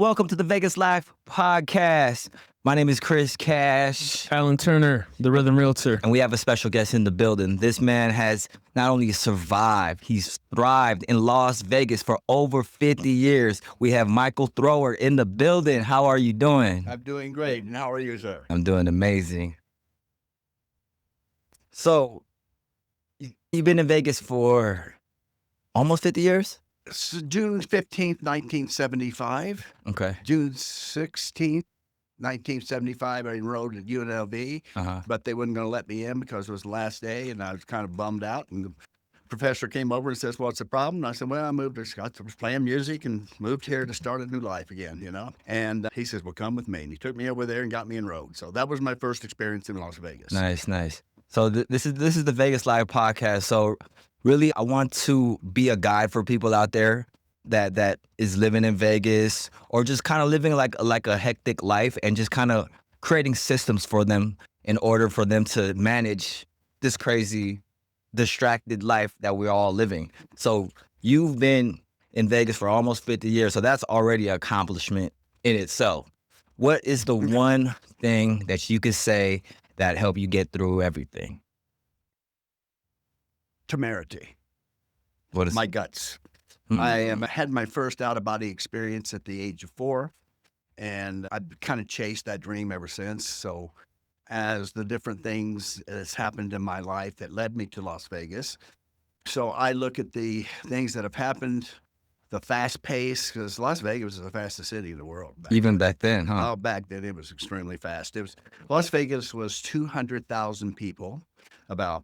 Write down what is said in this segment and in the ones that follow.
Welcome to the Vegas Life Podcast. My name is Chris Cash. Alan Turner, the Rhythm Realtor. And we have a special guest in the building. This man has not only survived, he's thrived in Las Vegas for over 50 years. We have Michael Thrower in the building. How are you doing? I'm doing great. And how are you, sir? I'm doing amazing. So, you've been in Vegas for almost 50 years? June 15th, 1975. Okay. June 16th, 1975, I enrolled at UNLV, but they weren't going to let me in because it was the last day, and I was kind of bummed out. And the professor came over and says, "What's the problem?" And I said, "Well, I moved to Scott, was playing music and moved here to start a new life again, you know." And he says, "Well, come with me." And he took me over there and got me enrolled. So that was my first experience in Las Vegas. Nice. So this is the Vegas Live Podcast. So really, I want to be a guide for people out there that is living in Vegas or just kind of living like a hectic life and just kind of creating systems for them in order for them to manage this crazy, distracted life that we're all living. So you've been in Vegas for almost 50 years, so that's already an accomplishment in itself. What is the one thing that you could say that helped you get through everything? Temerity. What is my guts? I had my first out-of-body experience at the age of 4, and I've kind of chased that dream ever since. So as the different things that's happened in my life that led me to Las Vegas, so I look at the things that have happened, the fast pace, because Las Vegas was the fastest city in the world. Even back then, huh? Oh, back then it was extremely fast. Las Vegas was 200,000 people, about.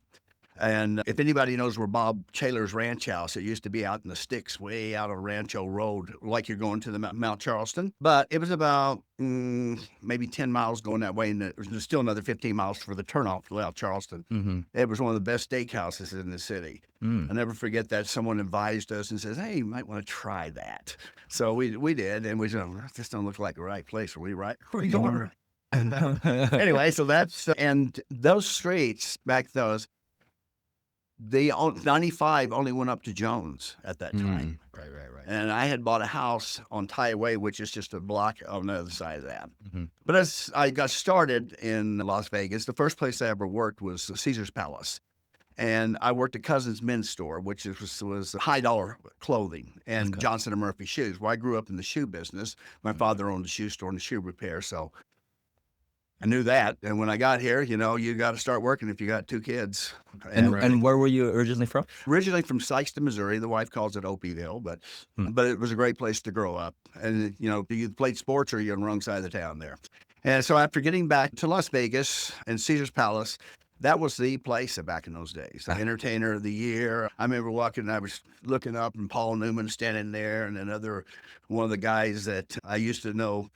And if anybody knows where Bob Taylor's ranch house, it used to be out in the sticks, way out of Rancho Road, like you're going to the Mount Charleston. But it was about maybe 10 miles going that way, and there's still another 15 miles for the turnoff to Mount Charleston. Mm-hmm. It was one of the best steakhouses in the city. I'll never forget that. Someone advised us and says, "Hey, you might want to try that." So we did, and we said, "This don't look like the right place. Are we right? Where are we going?" Anyway, so that's, and those streets back those, the 95 only went up to Jones at that time. Right. And I had bought a house on Thai Way, which is just a block on the other side of that. Mm-hmm. But as I got started in Las Vegas, the first place I ever worked was Caesar's Palace. And I worked at Cousins Men's Store, which was high-dollar clothing, and Johnson & Murphy shoes. Well, I grew up in the shoe business. My father owned a shoe store and a shoe repair, so I knew that. And when I got here, you know, you got to start working if you got 2 kids. And where were you originally from? Originally from Sykeston, Missouri. The wife calls it Opeyville, but it was a great place to grow up. And, you know, you played sports or you're on the wrong side of the town there. And so after getting back to Las Vegas and Caesar's Palace, that was the place back in those days. The Entertainer of the Year. I remember walking, I was looking up and Paul Newman standing there, and one of the guys that I used to know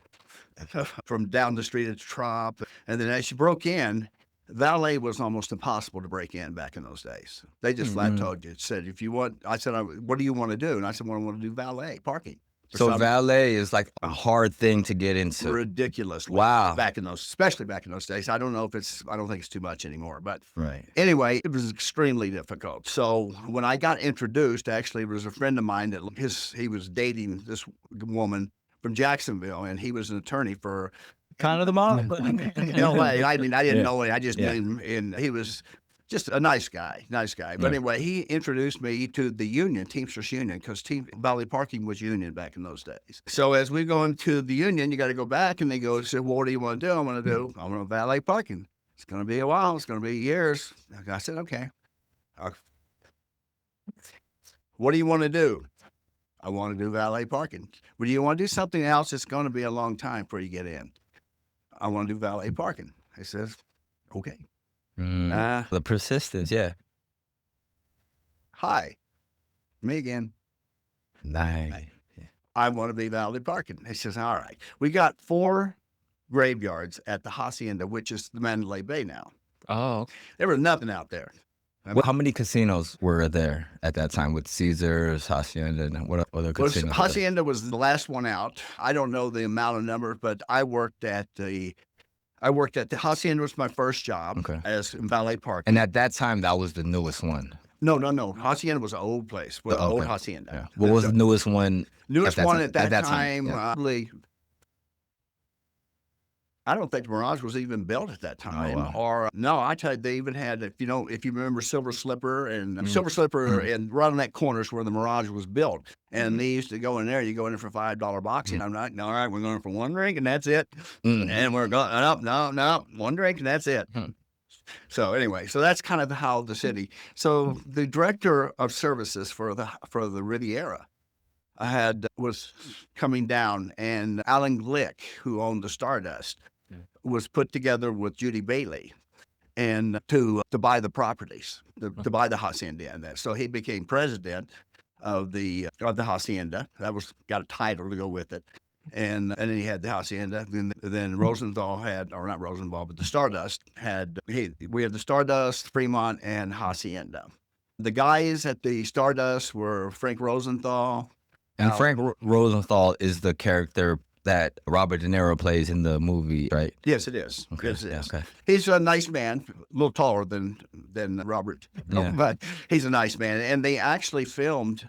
from down the street at Trop. And then as you broke in, Valet was almost impossible to break in back in those days. They just flat told you, said, if you want, I said, "What do you want to do?" And I said, "Well, I want to do valet parking." So valet is like a hard thing to get into. Ridiculous. Wow. Especially back in those days. I don't think it's too much anymore, but right. Anyway, it was extremely difficult. So when I got introduced, actually, it was a friend of mine that he was dating this woman from Jacksonville, and he was an attorney for kind of the mom. No way. I mean, I didn't know it. I just knew him, and he was just a nice guy. But anyway, he introduced me to the union, Teamsters Union, because Valet parking was union back in those days. So as we go into the union, you got to go back, and they said, "Well, what do you want to do?" I want to valet parking. It's going to be a while. It's going to be years. I said, "Okay." What do you want to do? I want to do valet parking. Well, do you want to do something else? It's going to be a long time before you get in. I want to do valet parking. I says, "Okay." The persistence, yeah. Hi, me again. Nice. I want to be valet parking. He says, "All right." We got 4 graveyards at the Hacienda, which is the Mandalay Bay now. Oh. There was nothing out there. How many casinos were there at that time with Caesars, Hacienda, and what other casinos? Hacienda was the last one out. I don't know the amount of numbers, but I worked at the Hacienda was my first job as valet parking. And at that time, that was the newest one. No. Hacienda was an old place. Old Hacienda. Yeah. What was the newest one? Newest one at that time, probably I don't think the Mirage was even built at that time. wow. Or no, I tell you, they even had, if you remember Silver Slipper and Silver Mm. Slipper, and right on that corner is where the Mirage was built. And they used to go in there. You go in there for $5 boxing. I'm like, all right, we're going for one drink and that's it. And we're going no, one drink and that's it. So anyway, so that's kind of how the city. So the director of services for the Riviera was coming down, and Alan Glick, who owned the Stardust, was put together with Judy Bailey, and to buy the properties, to buy the Hacienda and that. So he became president of the Hacienda. That got a title to go with it. And then he had the Hacienda. Then Rosenthal had, or not Rosenthal, but the Stardust we had the Stardust, Fremont, and Hacienda. The guys at the Stardust were Frank Rosenthal. And Frank Rosenthal is the character that Robert De Niro plays in the movie, right? Yes, it is. Okay. Yes, it is. Okay. He's a nice man, a little taller than Robert, Yeah. but he's a nice man. And they actually filmed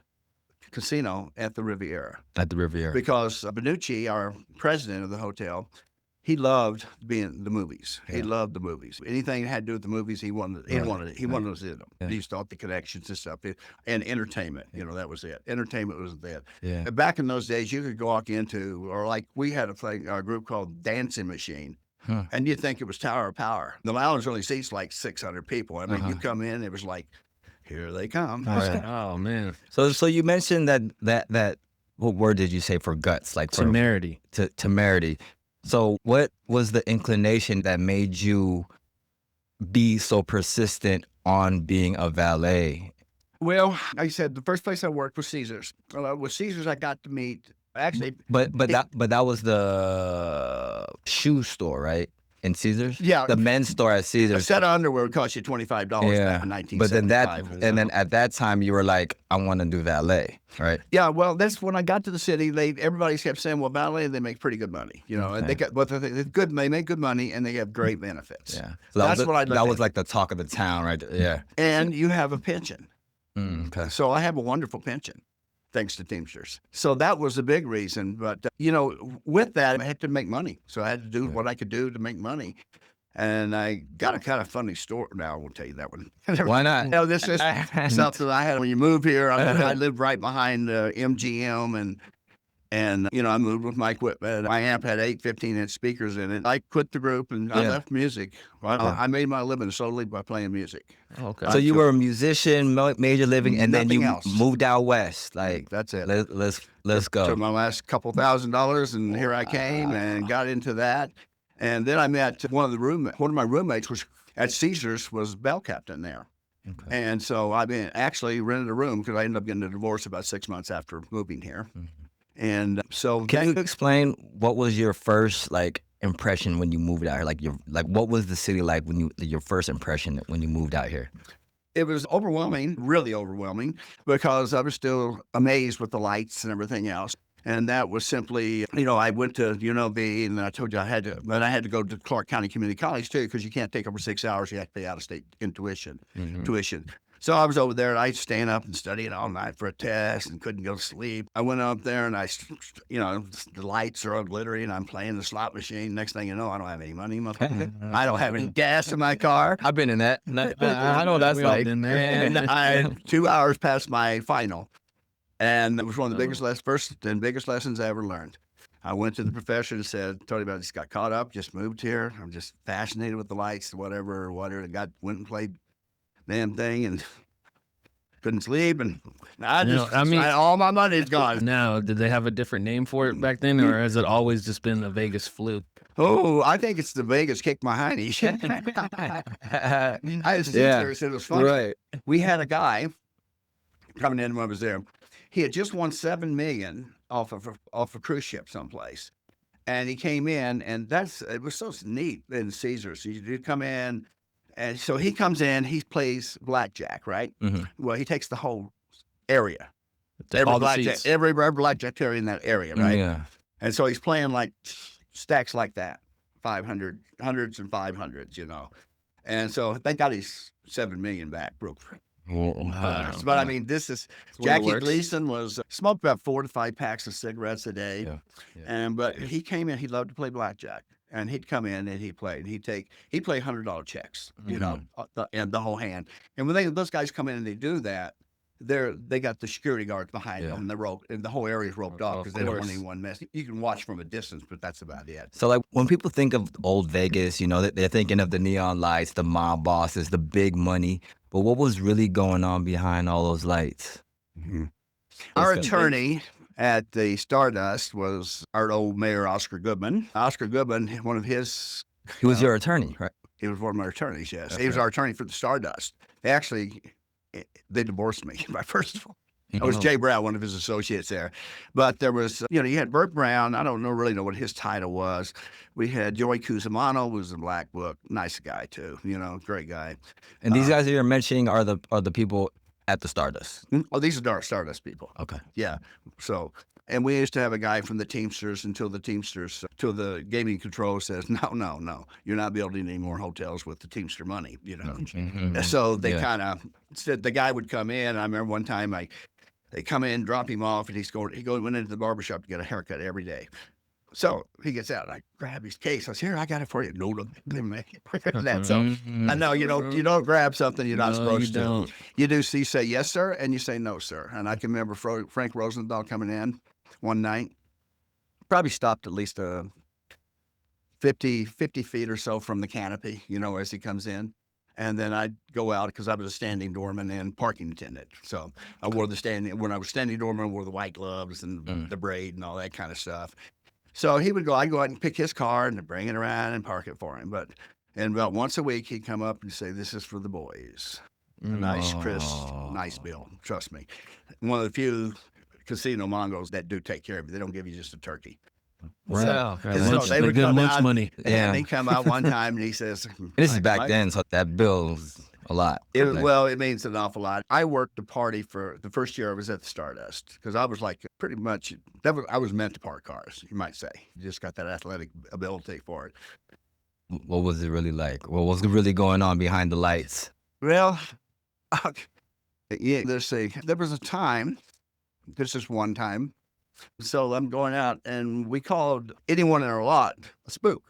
Casino at the Riviera. At the Riviera. Because Benucci, our president of the hotel, he loved being the movies. He Yeah. loved the movies. Anything that had to do with the movies, he wanted to see them. Yeah. He thought the connections and stuff, and entertainment. That was it. Entertainment was it. Yeah. Back in those days, you could walk into, or like we had a group called Dancing Machine. Huh. And you'd think it was Tower of Power. The lounge only seats like 600 people. I mean, you come in, it was like, here they come. Right. Oh man. So you mentioned that what word did you say for guts? Like sort of Temerity. temerity. So what was the inclination that made you be so persistent on being a valet? Well, like I said, the first place I worked was Caesars. With Caesars, I got to meet, actually. But that was the shoe store, right? In Caesars? Yeah. The men's store at A Caesars. set of underwear would cost you $25 back in 1975. But then at that time you were like, I want to do valet, right? Yeah, well, that's when I got to the city. Everybody kept saying, well, valet, they make pretty good money, and Okay. they make good money and they have great benefits. Yeah. So That was like the talk of the town, right? Yeah. And you have a pension. Okay. So I have a wonderful pension, thanks to Teamsters. So that was a big reason. But, with that, I had to make money. So I had to do what I could do to make money. And I got a kind of funny story. Now I won't tell you that one. Why not? This is something I had when you move here. I lived right behind MGM, and I moved with my equipment. My amp had 8 15-inch speakers in it. I quit the group and I left music. I made my living solely by playing music. Okay. So you were a musician, major living, and then Nothing you else. moved out west. Like That's it. let's go. Took my last couple $1,000s, and here I came and got into that. And then I met one of my roommates was at Caesars was bell captain there. Okay. And so I actually rented a room because I ended up getting a divorce about 6 months after moving here. And so Can you explain what was your first impression when you moved out here? What was the city like when your first impression when you moved out here? it was overwhelming, really overwhelming, because I was still amazed with the lights and everything else. And that was simply, I went to UNLV, and I told you I had to go to Clark County Community College too, because you can't take over 6 hours. You have to pay out-of-state tuition. So I was over there, and I staying up and studying all night for a test and couldn't go to sleep. I went up there, and the lights are all glittery, and I'm playing the slot machine. Next thing you know, I don't have any money in my pocket. I don't have any gas in my car. I've been in that. I know what that's like. And I 2 hours past my final. And it was one of the first and biggest lessons I ever learned. I went to the professor and told him I just got caught up, just moved here. I'm just fascinated with the lights, whatever. Went and played damn thing and couldn't sleep. And all my money's gone. Now, did they have a different name for it back then, or has it always just been the Vegas fluke? Oh, I think it's the Vegas kick my hiney. It was funny. Right. We had a guy coming in when I was there. He had just won $7 million off of a cruise ship someplace, and he came in, and it was so neat in Caesars. He'd come in, and so he comes in. He plays blackjack, right? Mm-hmm. Well, he takes the whole area, All the seats. every blackjack area in that area, right? Yeah. And so he's playing like stacks like that, 500, hundreds and 500s, And so they got his $7 million back real quick. But I mean, this is Jackie Gleason smoked about 4 to 5 packs of cigarettes a day, Yeah. but he came in. He loved to play blackjack, and he'd come in and he'd play, and he'd play $100 checks, you know, and the whole hand. And when those guys come in and they do that, they got the security guards behind them, and the rope, and the whole area's roped off because they don't want anyone mess. You can watch from a distance, but that's about it. So like when people think of old Vegas, you know, they're thinking of the neon lights, the mob bosses, the big money. But what was really going on behind all those lights? Our attorney at the Stardust was our old mayor, Oscar Goodman. Oscar Goodman, one of his... He was your attorney, right? He was one of my attorneys, yes. Okay. He was our attorney for the Stardust. They divorced me, my first of all. I was Jay Brown, one of his associates there. But there was, you know, you had Burt Brown. I don't really know what his title was. We had Joey Cusimano, who was in Black Book. Nice guy, too. You know, great guy. And these guys that you're mentioning are the people at the Stardust. Oh, these are our Stardust people. Okay. Yeah. So, and we used to have a guy from the Teamsters till the gaming control says, no, you're not building any more hotels with the Teamster money, you know. So they kind of said the guy would come in. I remember one time they come in, drop him off, and went into the barbershop to get a haircut every day. So he gets out, and I grab his case. I said, "Here, I got it for you." No, that. So I know you don't grab something you're not supposed to. You do. So you say yes, sir, and you say no, sir. And I can remember Frank Rosenthal coming in one night. Probably stopped at least 50 feet or so from the canopy, you know, as he comes in. And then I'd go out because I was a standing doorman and parking attendant. So I wore when I was standing doorman, I wore the white gloves and the braid and all that kind of stuff. So I'd go out and pick his car and bring it around and park it for him. And about once a week, he'd come up and say, "This is for the boys." A nice, crisp, nice bill. Trust me. One of the few casino mongos that do take care of you. They don't give you just a turkey. Right. So, They would good lunch money. And he come out one time and he says, This is back then, so that bill was a lot. It means an awful lot. I worked the party for the first year I was at the Stardust because I was like pretty much, I was meant to park cars, you might say. You just got that athletic ability for it. What was it really like? What was really going on behind the lights? Well, there was a time, this is one time, so I'm going out and we called anyone in our lot a spook.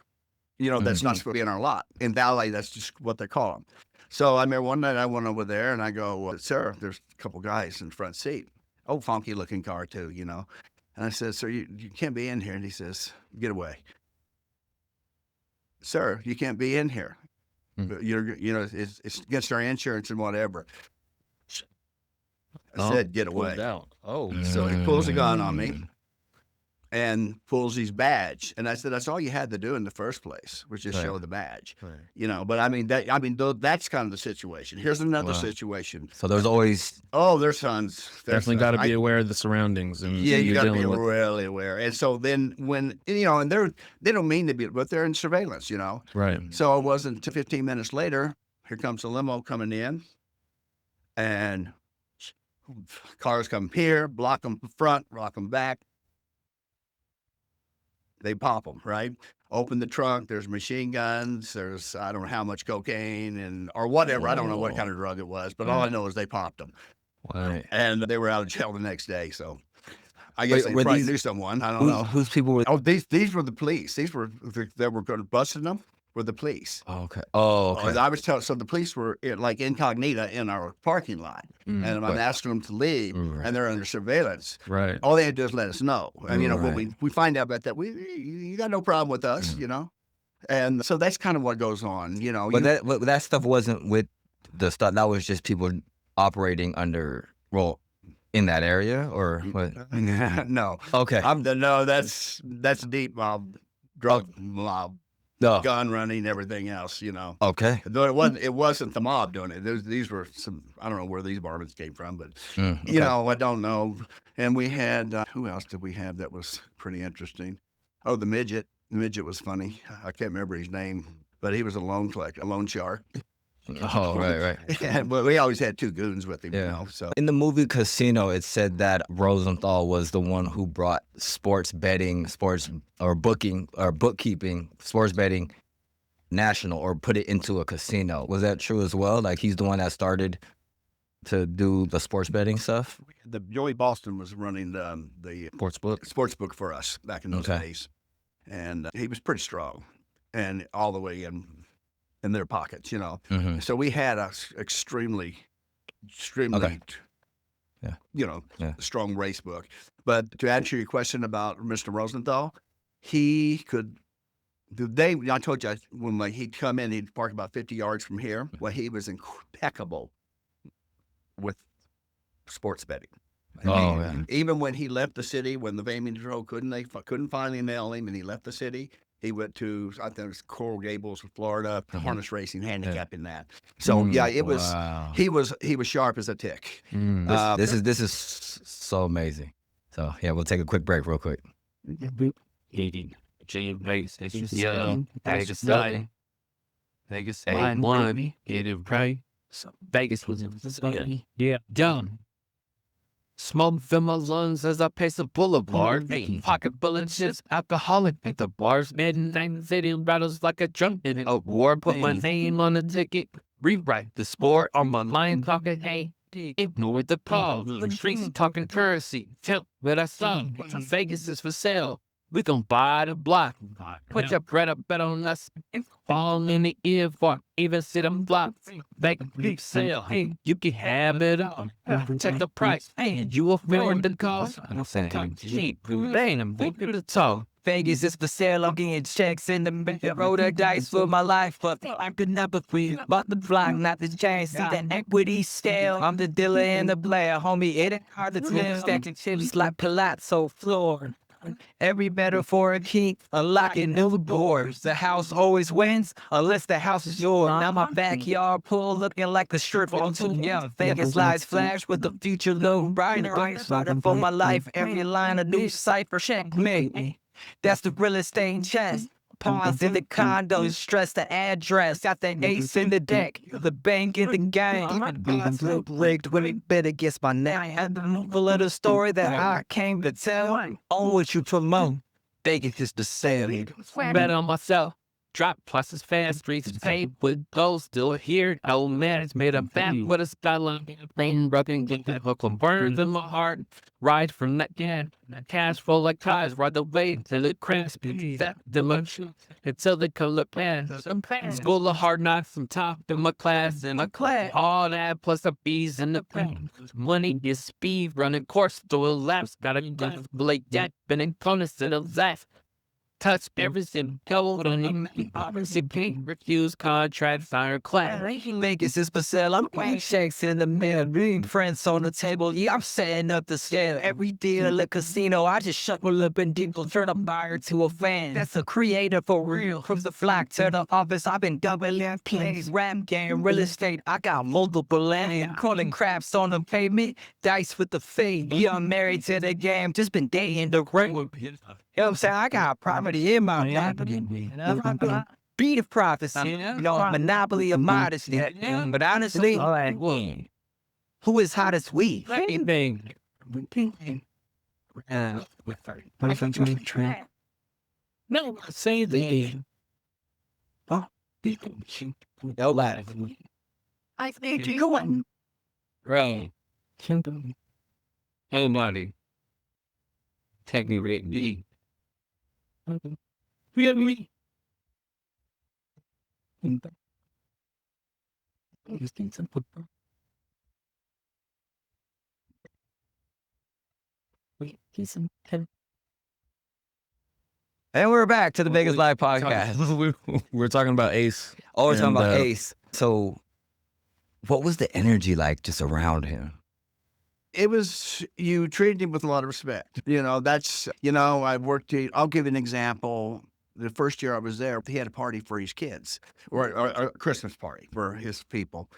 You know, that's not supposed to be in our lot. In Valet, that's just what they call them. So I remember one night I went over there and I go, "Sir, there's a couple guys in the front seat. Oh, funky looking car too, you know." And I said, "Sir, you can't be in here." And he says, "Get away." "Sir, you can't be in here. It's against our insurance and whatever." I said, "Get away." So he pulls a gun on me and pulls his badge. And I said, "That's all you had to do in the first place, was just show the badge." Right. You know, but that's kind of the situation. Here's another situation. So there's always... There's tons. Definitely got to be aware of the surroundings. And you got to be really aware. And so then when, you know, and they don't mean to be, but they're in surveillance, you know. Right. So it wasn't 15 minutes later, here comes a limo coming in and cars come here, block them front, block them back. They pop them, right? Open the trunk. There's machine guns. There's, I don't know how much cocaine or whatever. I don't know what kind of drug it was, but all I know is they popped them. Right. And they were out of jail the next day. So I guess they probably knew someone. I don't know. Whose people were... Oh, these were the police. They were going to busting them. Were the police. Oh, okay. I was telling, so the police were like incognita in our parking lot, and I'm asking them to leave, and they're under surveillance. Right. All they had to do is let us know, and you know when we find out about that, you got no problem with us, you know, and so that's kind of what goes on, you know. But that stuff wasn't with the stuff. That was just people operating in that area, or what? No. Okay. That's deep mob, drug mob. Gun running, everything else, you know. Okay. Though it wasn't the mob doing it. These were some, I don't know where these varmints came from, but you know, I don't know. And we had who else did we have that was pretty interesting? Oh, the Midget. The Midget was funny. I can't remember his name, but he was a loan shark. Oh, right. Yeah, but we always had two goons with him, you know. So in the movie Casino, it said that Rosenthal was the one who brought bookkeeping, sports betting national, or put it into a casino. Was that true as well? Like he's the one that started to do the sports betting stuff? The Joey Boston was running the sports book for us back in those days, and he was pretty strong. and all the way in their pockets, you know. Mm-hmm. So we had a extremely, Okay. Yeah. you know, Yeah. strong race book. But to answer your question about Mr. Rosenthal, he could. The day I told you when he'd come in, he'd park about 50 yards from here. Well, he was impeccable with sports betting. Oh, yeah. Even when he left the city, when the Van Control couldn't finally nail him, and he left the city, he went to, I think it was Coral Gables, Florida, harness racing, handicapping that. So yeah, it was. Wow. He was sharp as a tick. This is so amazing. So yeah, we'll take a quick break real quick. Vegas, Vegas, one, get it right. So Vegas was done. Smoke fill my lungs as I pace the boulevard. Pocket full of chips, alcoholic at the bars. Midnight city rattles like a drunk in a war. Put my name on the ticket. Rewrite the sport on my mind. Talking, hey, ignore the call. The streets talking currency. Tell what I saw. Vegas is for sale. We gon' buy the block. Put your bread up, bet on us. Fall in the ear for even sit them blocks. Back big sale. Hey, you can have it all. Check the price. Hey, you will feel the cost. I'm saying cheap. Bang them, big to the toe. Vegas is for sale. I'm getting checks in the middle. Roll the dice for my life, but I could never feel about the block, not the change. See that equity scale. I'm the dealer and the player, homie. It ain't hard to tell. Stacking chips like Palazzo floor. Every metaphor a key, unlocking new doors. The house always wins, unless the house is yours. Now my backyard pool looking like the strip on two. Yeah, Vegas lights flash with the future low brighter. Fighting for my life, every line a new cipher. Checkmate. That's the real estate chest. Pawns in the condo, stress the address. Got the ace in the deck, the bank in the game. Rigged when it bet against my neck. And the little story that I came to tell. On what you promote, Vegas is the sale. Bet on myself. Drop pluses fast, streets paid with goals still here. Oh man, it's made a back with a skyline. Plain rubbing, get that hook and burns in my heart. Ride from that can, cash flow like ties, ride the way till it crashes. That dimension until they color pan. School of hard knocks from top in my class, all that plus the B's in the pen. Money is speed, running course, doing laps. Gotta be like that, been in corners in the life. Touch everything, gold on him, obviously pink, refuse contract, fire class. Vegas is for sale, I'm playing shakes in the mail, reading friends on the table, yeah, I'm setting up the scale. Every deal at casino, I just shuffle up and deeple, turn a buyer to a fan. That's a creator for real, from the flock to the office, I've been doubling plays, rap game, real estate, I got multiple land, calling craps on the pavement, dice with the fade, yeah, I'm married to the game, just been dating the ring. You know what I'm saying? I got property in my property. Beat of prophecy. You know, monopoly of modesty. But honestly, who is hot as we? Anything. No, say the. No lie. I think you won. Right. Nobody. Take me right. Really? And we're back to the Vegas Live podcast. We're talking about Ace. Oh, we're talking And, about Ace. So, what was the energy like just around him? It was, you treated him with a lot of respect. I worked, I'll give you an example. The first year I was there, he had a party for his kids, or a Christmas party for his people.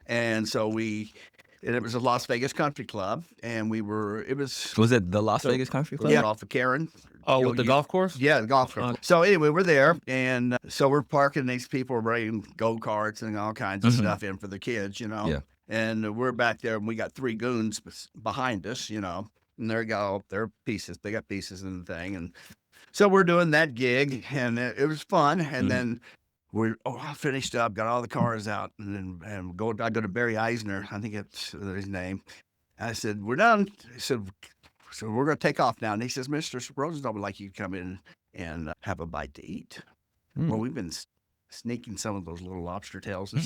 And so it was a Las Vegas Country Club, and Was it the Las Vegas Country Club? Yeah, off of Karen. Oh, with the golf course? Yeah, the golf course. So anyway, we're there, and so we're parking. These people are bringing go-karts and all kinds of stuff in for the kids, Yeah. And we're back there, and we got three goons behind us, and they got all their pieces. They got pieces in the thing, and so we're doing that gig, and it was fun. And then I finished up, got all the cars out, and I go to Barry Eisner, I think it's his name. I said, "We're done." He said, "So we're going to take off now." And he says, "Mr. Rosenthal would like you to come in and have a bite to eat." Well, we've been sneaking some of those little lobster tails. And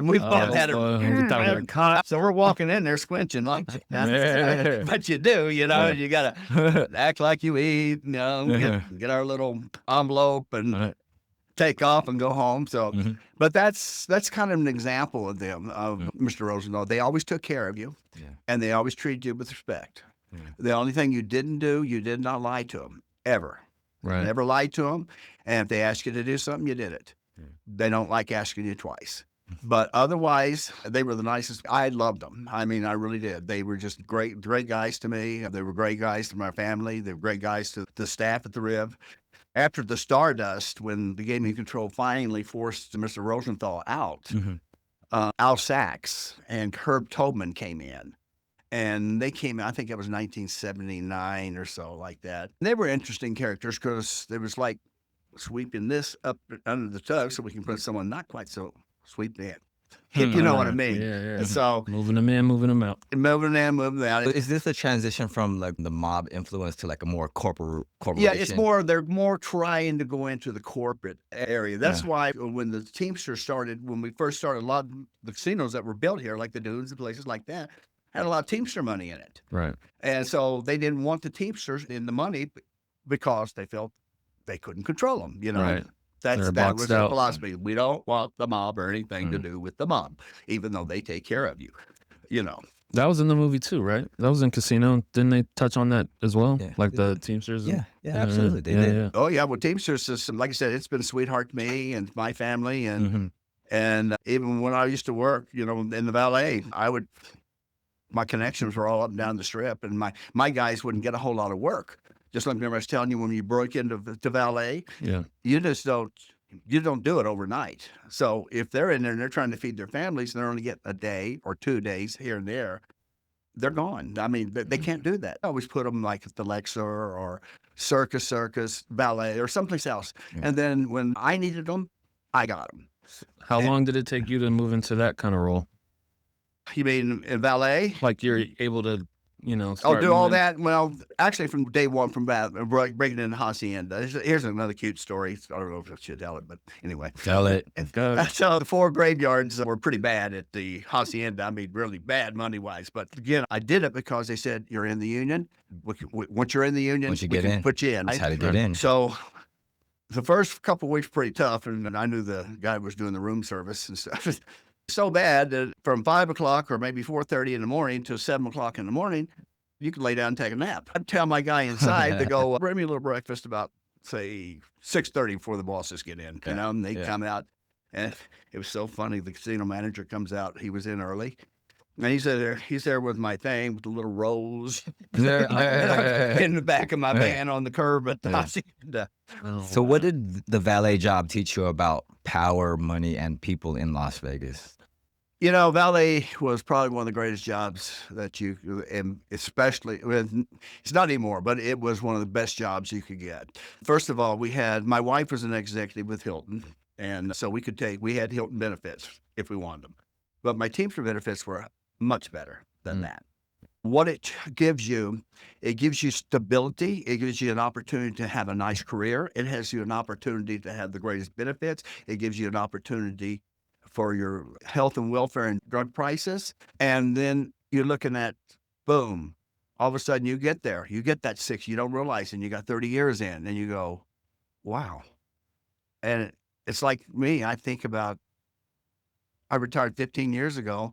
we've all had it. So we're walking in there squinching like that. But you do, you got to act like you eat, get our little envelope and take off and go home. So, but that's kind of an example of them, of Mr. Rosenthal. They always took care of you, and they always treated you with respect. The only thing you didn't do, you did not lie to them, ever. Right. Never lied to them. And if they asked you to do something, you did it. They don't like asking you twice. But otherwise, they were the nicest. I loved them. I mean, I really did. They were just great guys to me. They were great guys to my family. They were great guys to the staff at the Riv. After the Stardust, when the gaming control finally forced Mr. Rosenthal out, Al Sachs and Herb Tobman came in. And they came out, I think it was 1979 or so, like that. And they were interesting characters because it was like sweeping this up under the tub so we can put someone not quite so sweep in. You know what I mean? Yeah. So moving them in, moving them out. Moving in, moving out. Is this a transition from like the mob influence to like a more corporation? Yeah, it's more, they're more trying to go into the corporate area. That's why when the Teamsters started, when we first started, a lot of the casinos that were built here, like the Dunes and places like that, had a lot of Teamster money in it. Right. And so they didn't want the Teamsters in the money because they felt they couldn't control them, Right. That was boxed their out. philosophy. We don't want the mob or anything to do with the mob, even though they take care of you, That was in the movie too, right? That was in Casino. Didn't they touch on that as well? Yeah. Like the Teamsters? Yeah, absolutely. They did. Yeah. Oh, yeah. Well, Teamsters system, like I said, it's been a sweetheart to me and my family. And even when I used to work, in the Valet, my connections were all up and down the strip, and my guys wouldn't get a whole lot of work. Just like I was telling you, when you broke into the Valet, you just don't do it overnight. So if they're in there and they're trying to feed their families and they're only getting a day or 2 days here and there, they're gone. I mean, they can't do that. I always put them like at the Lexer or Circus, Valet, or someplace else. And then when I needed them, I got them. How long did it take you to move into that kind of role? You mean in Valet? Like you're able to, I'll do all that. Well, actually, from day one, from breaking into Hacienda. Here's another cute story. I don't know if I should tell it, but anyway. Tell it. So the 4 graveyards were pretty bad at the Hacienda. I mean, really bad money-wise. But again, I did it because they said, you're in the union. Once you're in the union, Once you we get can in. put you in. That's how to get in. So the first couple of weeks were pretty tough, and I knew the guy was doing the room service and stuff. So bad that from 5 o'clock or maybe 4:30 in the morning to 7 o'clock in the morning, you could lay down and take a nap. I'd tell my guy inside to go, bring me a little breakfast about, say, 6:30 before the bosses get in, and they come out. And it was so funny. The casino manager comes out. He was in early. And he's there with my thing with the little rose in the back of my van on the curb at the Hacienda. So what did the valet job teach you about power, money, and people in Las Vegas? Valet was probably one of the greatest jobs that and especially, it's not anymore, but it was one of the best jobs you could get. First of all, my wife was an executive with Hilton, and so we had Hilton benefits if we wanted them. But my Teamster benefits were much better than that. What it gives you stability. It gives you an opportunity to have a nice career. It has you an opportunity to have the greatest benefits. It gives you an opportunity for your health and welfare and drug prices. And then you're looking at, boom, all of a sudden you get there. You get that 6, you don't realize, and you got 30 years in, and you go, wow. And it's like me, I think about, I retired 15 years ago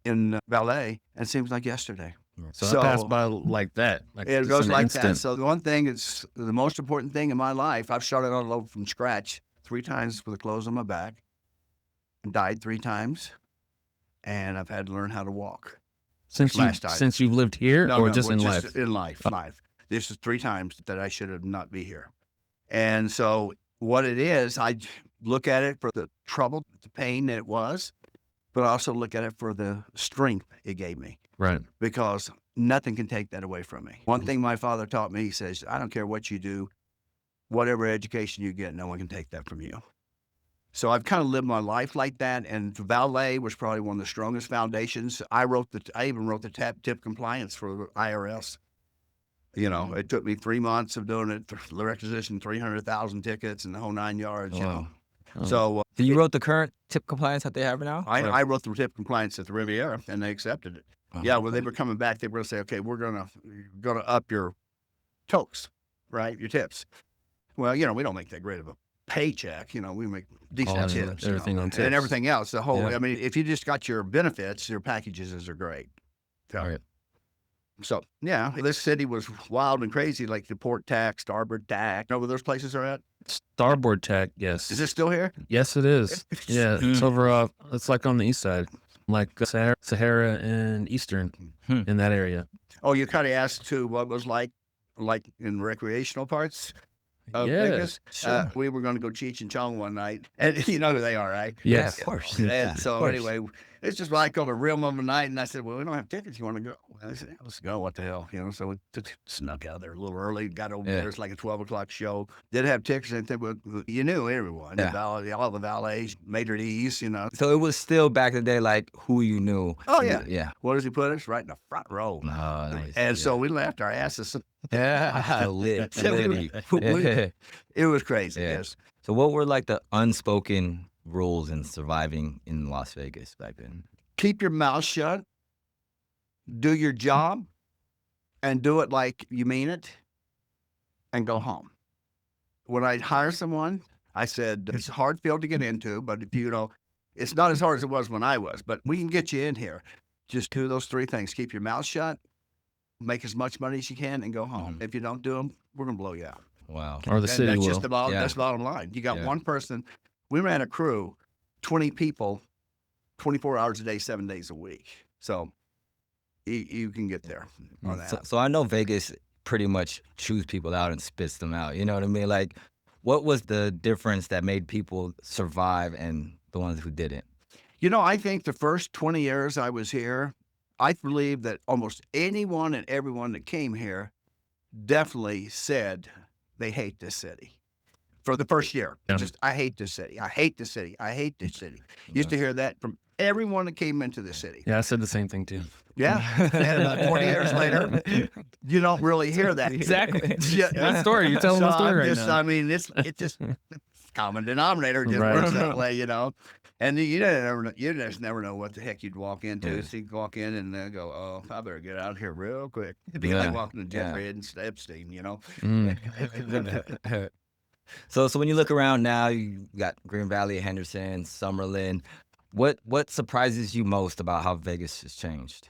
in Valet, and it seems like yesterday. So it passed by like that. It goes like that. So the one thing, it's the most important thing in my life. I've started all over from scratch 3 times with the clothes on my back, died 3 times, and I've had to learn how to walk. Since you've lived here, or just in life? In life. This is 3 times that I should have not be here. And so what it is, I look at it for the trouble, the pain that it was, but I also look at it for the strength it gave me. Right. Because nothing can take that away from me. One thing my father taught me, he says, I don't care what you do, whatever education you get, no one can take that from you. So I've kind of lived my life like that, and Valet was probably one of the strongest foundations. I even wrote the tip compliance for the IRS. You know, it took me 3 months of doing it, requisition 300,000 tickets and the whole 9 yards. You know, so So you wrote the current tip compliance that they have now? I wrote the tip compliance at the Riviera, and they accepted it. Yeah, when they were coming back, they were going to say, okay, we're gonna up your tokes, right? Your tips. Well, you know, we don't make that great of a paycheck. You know, we make decent tips. Everything on tips. And everything else. The whole, Yeah. I mean, if you just got your benefits, your packages are great. So, Right. so yeah, this city was wild and crazy, like the port tax, starboard tax. Know where those places are at? Starboard tack, yes. Is it still here? Yes, it is. Yeah, it's over. It's like on the east side, like Sahara and Eastern, in that area. Oh, you kind of asked too what was like in recreational parts of Yes, Vegas. sure. We were going to go Cheech and Chong one night, and you know who they are, right? Yes. of course. And Yeah, so of course. anyway, it's just like on a real moment of night, and I said, "Well, we don't have tickets. You want to go?" And I said, yeah, "Let's go. What the hell?" You know. So we snuck out there a little early. Got over there. It's like a 12 o'clock show. Did have tickets, and they were, you knew everyone. Yeah. All the valets, maitre d's. You know. So it was still back in the day, like who you knew. Oh yeah. Yeah. What does he put us? Right in the front row. Oh, nice. And so we left our asses. Yeah, lit. We- Yeah. It was crazy. Yeah. Yes. So what were like the unspoken rules in surviving in Las Vegas back then? Keep your mouth shut, do your job, and do it like you mean it, and go home. When I hire someone, I said, it's a hard field to get into, but if you know, it's not as hard as it was when I was, but we can get you in here. Just do those 3 things. Keep your mouth shut, make as much money as you can, and go home. If you don't do them, we're going to blow you out. Wow. Or the And city that's will. just that's the bottom line. You got one person. We ran a crew, 20 people, 24 hours a day, 7 days a week. So you can get there on that. So I know Vegas pretty much chews people out and spits them out. You know what I mean? Like, what was the difference that made people survive and the ones who didn't? You know, I think the first 20 years I was here, I believe that almost anyone and everyone that came here definitely said they hate this city. For the first year, just, I hate this city. I hate this city. I hate this city. Used to hear that from everyone that came into the city. Yeah, I said the same thing too. Yeah. And about 20 years later, you don't really hear that. Exactly. Yeah. Good story. You're telling So the story I'm right just, now. I mean, it's just common denominator just Right. works that way, you know. And you just never know what the heck you'd walk into. So you walk in and go, "Oh, I better get out of here real quick." It'd be like walking to Jeffrey and Epstein, you know. So when you look around now, you got Green Valley, Henderson, Summerlin. What surprises you most about how Vegas has changed?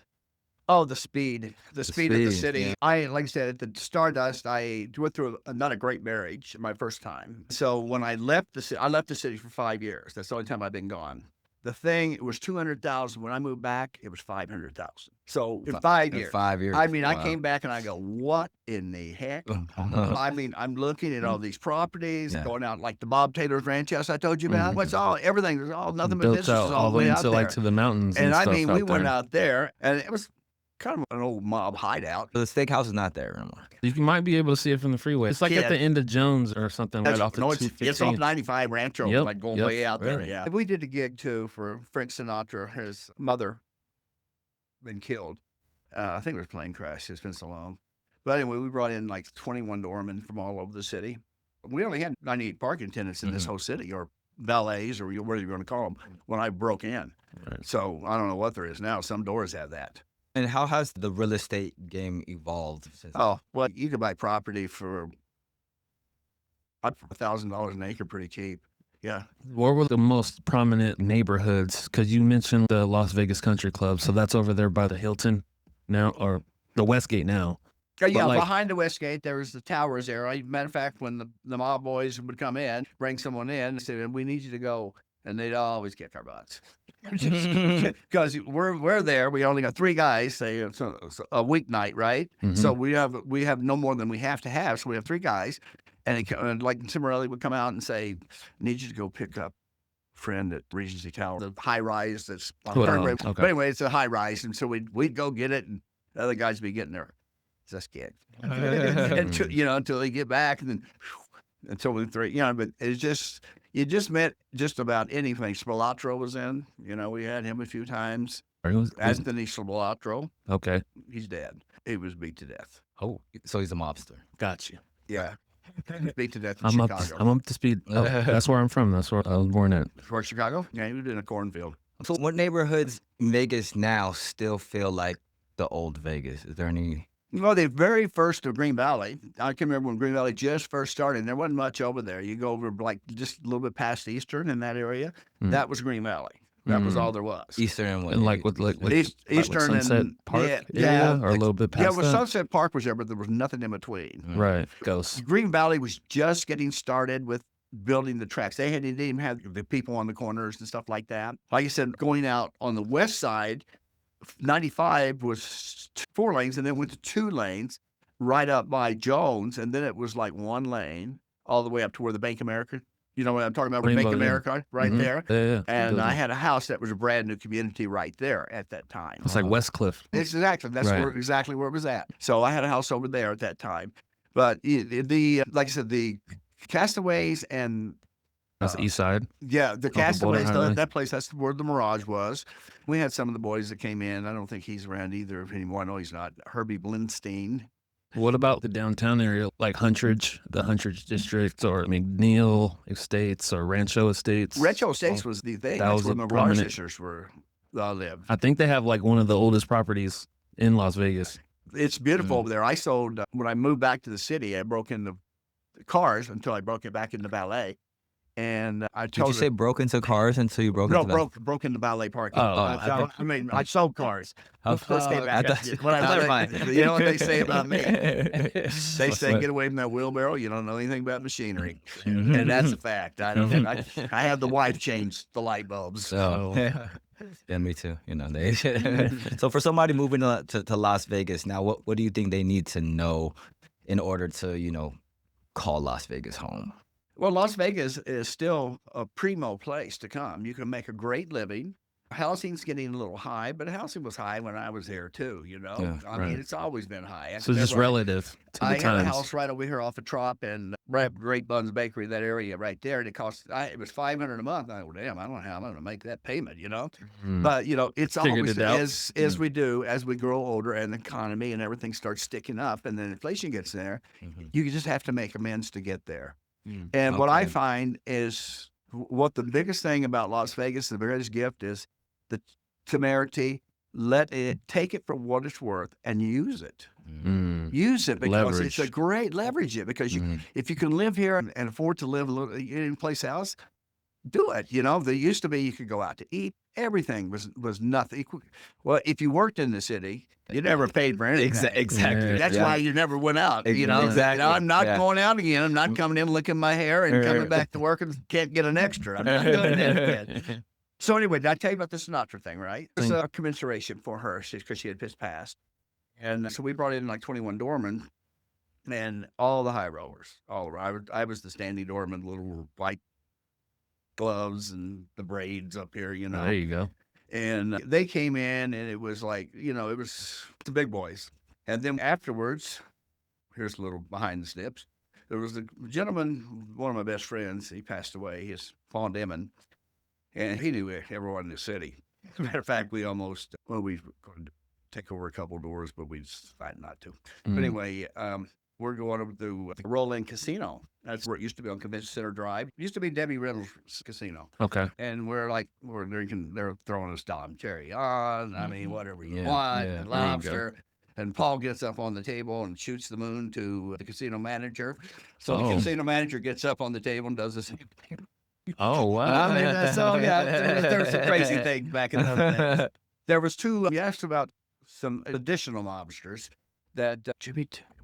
Oh, the speed of the speed, city. yeah. Like I said, at the Stardust, I went through not a great marriage my first time. So when I left the city for 5 years. That's the only time I've been gone. The thing, it was 200,000. When I moved back, it was 500,000. So in 5 years. 5 years. I mean, I Wow. came back and I go, what in the heck? I mean, I'm looking at all these properties, Yeah. going out like the Bob Taylor's ranch house I told you about. What's everything? There's nothing but Built businesses out all all the the way way out into there. like to the mountains. And I stuff mean, we out went there. out there, and it was kind of an old mob hideout. The steakhouse is not there anymore. You might be able to see it from the freeway. It's like Yeah. at the end of Jones or something, right off the No, it's 215. off 95 Rancho, Yep, like going yep, way out there. really. Yeah, we did a gig too for Frank Sinatra. His mother been killed. I think it was a plane crash. It's been so long. But anyway, we brought in like 21 doormen from all over the city. We only had 98 parking attendants in this whole city, or valets, or whatever you're going to call them, when I broke in. Right. So I don't know what there is now. Some doors have that. And how has the real estate game evolved since? Oh, well, you could buy property for $1,000 an acre pretty cheap. Yeah. What were the most prominent neighborhoods? Because you mentioned the Las Vegas Country Club, so that's over there by the Hilton now, or the Westgate now. Yeah, like- behind the Westgate, there was the towers there. Matter of fact, when the mob boys would come in, bring someone in, they said, "We need you to go," and they'd always kick our butts. Because we're there. We only got 3 guys, say so a weeknight, right? So we have no more than we have to have. So we have 3 guys, and like Temerity would come out and say, "Need you to go pick up friend at Regency Tower, the high rise that's on Well, Fairway." okay. But anyway, it's a high rise, and so we'd go get it, and the other guys would be getting there. Just kicked until they get back, and then until we 3, but it's just you just met just about anything. Spilatro was in, we had him a few times. Anthony Salvatro, Okay. he's dead. He was beat to death. Oh, so he's a mobster. Got you. Yeah. Beat to death in I'm Chicago. I'm up to speed. Oh, that's where I'm from. That's where I was born at. For Chicago? Yeah, he was in a cornfield. So what neighborhoods in Vegas now still feel like the old Vegas? Is there any? Well, the very first of Green Valley, I can remember when Green Valley just first started, there wasn't much over there. You go over like just a little bit past Eastern in that area. That was Green Valley. That was all there was. Eastern and what? And like with Eastern Sunset and Park yeah, area, or a little bit past yeah, well, that? Sunset Park was there, but there was nothing in between. Right. Ghost. Green Valley was just getting started with building the tracks. They didn't even have the people on the corners and stuff like that. Like I said, going out on the west side, 95 was 4 lanes and then went to 2 lanes right up by Jones. And then it was like 1 lane all the way up to where the Bank America, you know what I'm talking about, with Bank America right there. Yeah. And I had a house that was a brand new community right there at that time. It's like Westcliff. Exactly. That's Right. exactly where it was at. So I had a house over there at that time. But like I said, the Castaways and That's the east side. yeah, the the Castaways, border that place, that's where the Mirage was. We had some of the boys that came in. I don't think he's around either anymore. I know he's not. Herbie Blinstein. What about the downtown area, like Huntridge, the Huntridge district, or McNeil Estates, or Rancho Estates? Rancho Estates was the thing. That That's was where a the Mirage prominent- sisters were lived. I think they have like one of the oldest properties in Las Vegas. It's beautiful over there. I sold, when I moved back to the city, I broke into cars until I broke it back into Valet. And I Did told you say broke into cars until you broke into the broke into Valet parking. Oh, I sold cars. Of course, came back. Never mind. You know what they say about me? They say, get away from that wheelbarrow. You don't know anything about machinery. And that's a fact. I don't. I had the wife change the light bulbs. So, yeah, me too. You know, they. So for somebody moving to Las Vegas now, what do you think they need to know in order to call Las Vegas home? Well, Las Vegas is still a primo place to come. You can make a great living. Housing's getting a little high, but housing was high when I was there too, Yeah, I mean, it's always been high. So just relative to the I had a times. house right over here off of Trop and right up Great Buns Bakery, that area right there. And it was $500 a month. I go, damn, I don't know how I'm going to make that payment, But, it's Figured always, it out. as we do, as we grow older and the economy and everything starts sticking up and then inflation gets there, you just have to make amends to get there. And what I find is what the biggest thing about Las Vegas, the biggest gift is the temerity. Take it for what it's worth and use it. Use it because it's a great leverage it because if you can live here and afford to live a little in a place else, do it. There used to be you could go out to eat. Everything was nothing. Well, if you worked in the city, you never paid for anything. Exactly. That's why you never went out. Exactly. I'm not going out again. I'm not coming in licking my hair and coming back to work and can't get an extra. I'm not doing that again. So anyway, did I tell you about the Sinatra thing, right? It was a commensuration for her because she had just passed. And so we brought in like 21 doormen and all the high rollers. I was the standing doorman, little white gloves and the braids up here, There you go. And they came in and it was like, it was the big boys. And then afterwards, here's a little behind the snips. There was a gentleman, one of my best friends, he passed away, his Fawn Demon, and he knew everyone in the city. As a matter of fact, we we were going to take over a couple of doors, but we decided not to. But anyway, we're going over to the Roll-In Casino. That's where it used to be on Convention Center Drive. It used to be Debbie Reynolds Casino. Okay. And we're drinking, they're throwing us Dom Cherry on, I mean, whatever you Yeah, want, yeah, and there you lobster. And Paul gets up on the table and shoots the moon to the casino manager. So the casino manager gets up on the table and does the same thing. Oh, wow. I mean, so yeah, there's some crazy things back in the day. There was 2, you asked about some additional mobsters that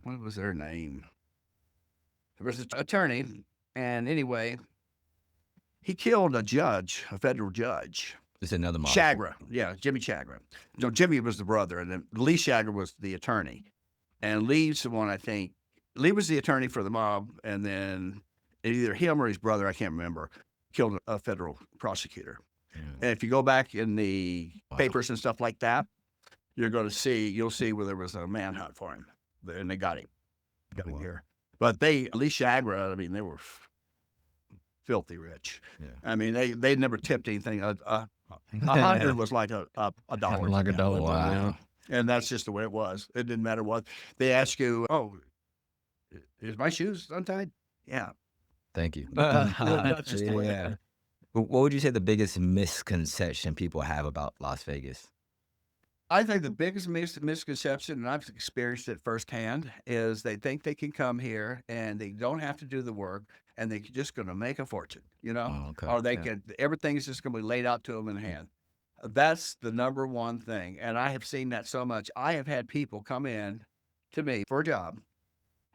what was their name? There was an attorney, and anyway, he killed a federal judge. It's another mob. Chagra, yeah, Jimmy Chagra. No, Jimmy was the brother, and then Lee Chagra was the attorney. And Lee's the one, I think. Lee was the attorney for the mob, and then either him or his brother, I can't remember, killed a federal prosecutor. And if you go back in the papers and stuff like that, you'll see where there was a manhunt for him, and they got him. Here. But Lee Chagra, I mean, they were filthy rich. Yeah. I mean, they never tipped anything. 100 was like a dollar. Like a dollar. Wow. Yeah. And that's just the way it was. It didn't matter what. They ask you, oh, is my shoes untied? Yeah. Thank you. That's just the way it Yeah. What would you say the biggest misconception people have about Las Vegas? I think the biggest misconception, and I've experienced it firsthand, is they think they can come here and they don't have to do the work and they're just going to make a fortune, Oh, okay. or they Yeah. can, everything's just going to be laid out to them in hand. That's the number one thing. And I have seen that so much. I have had people come in to me for a job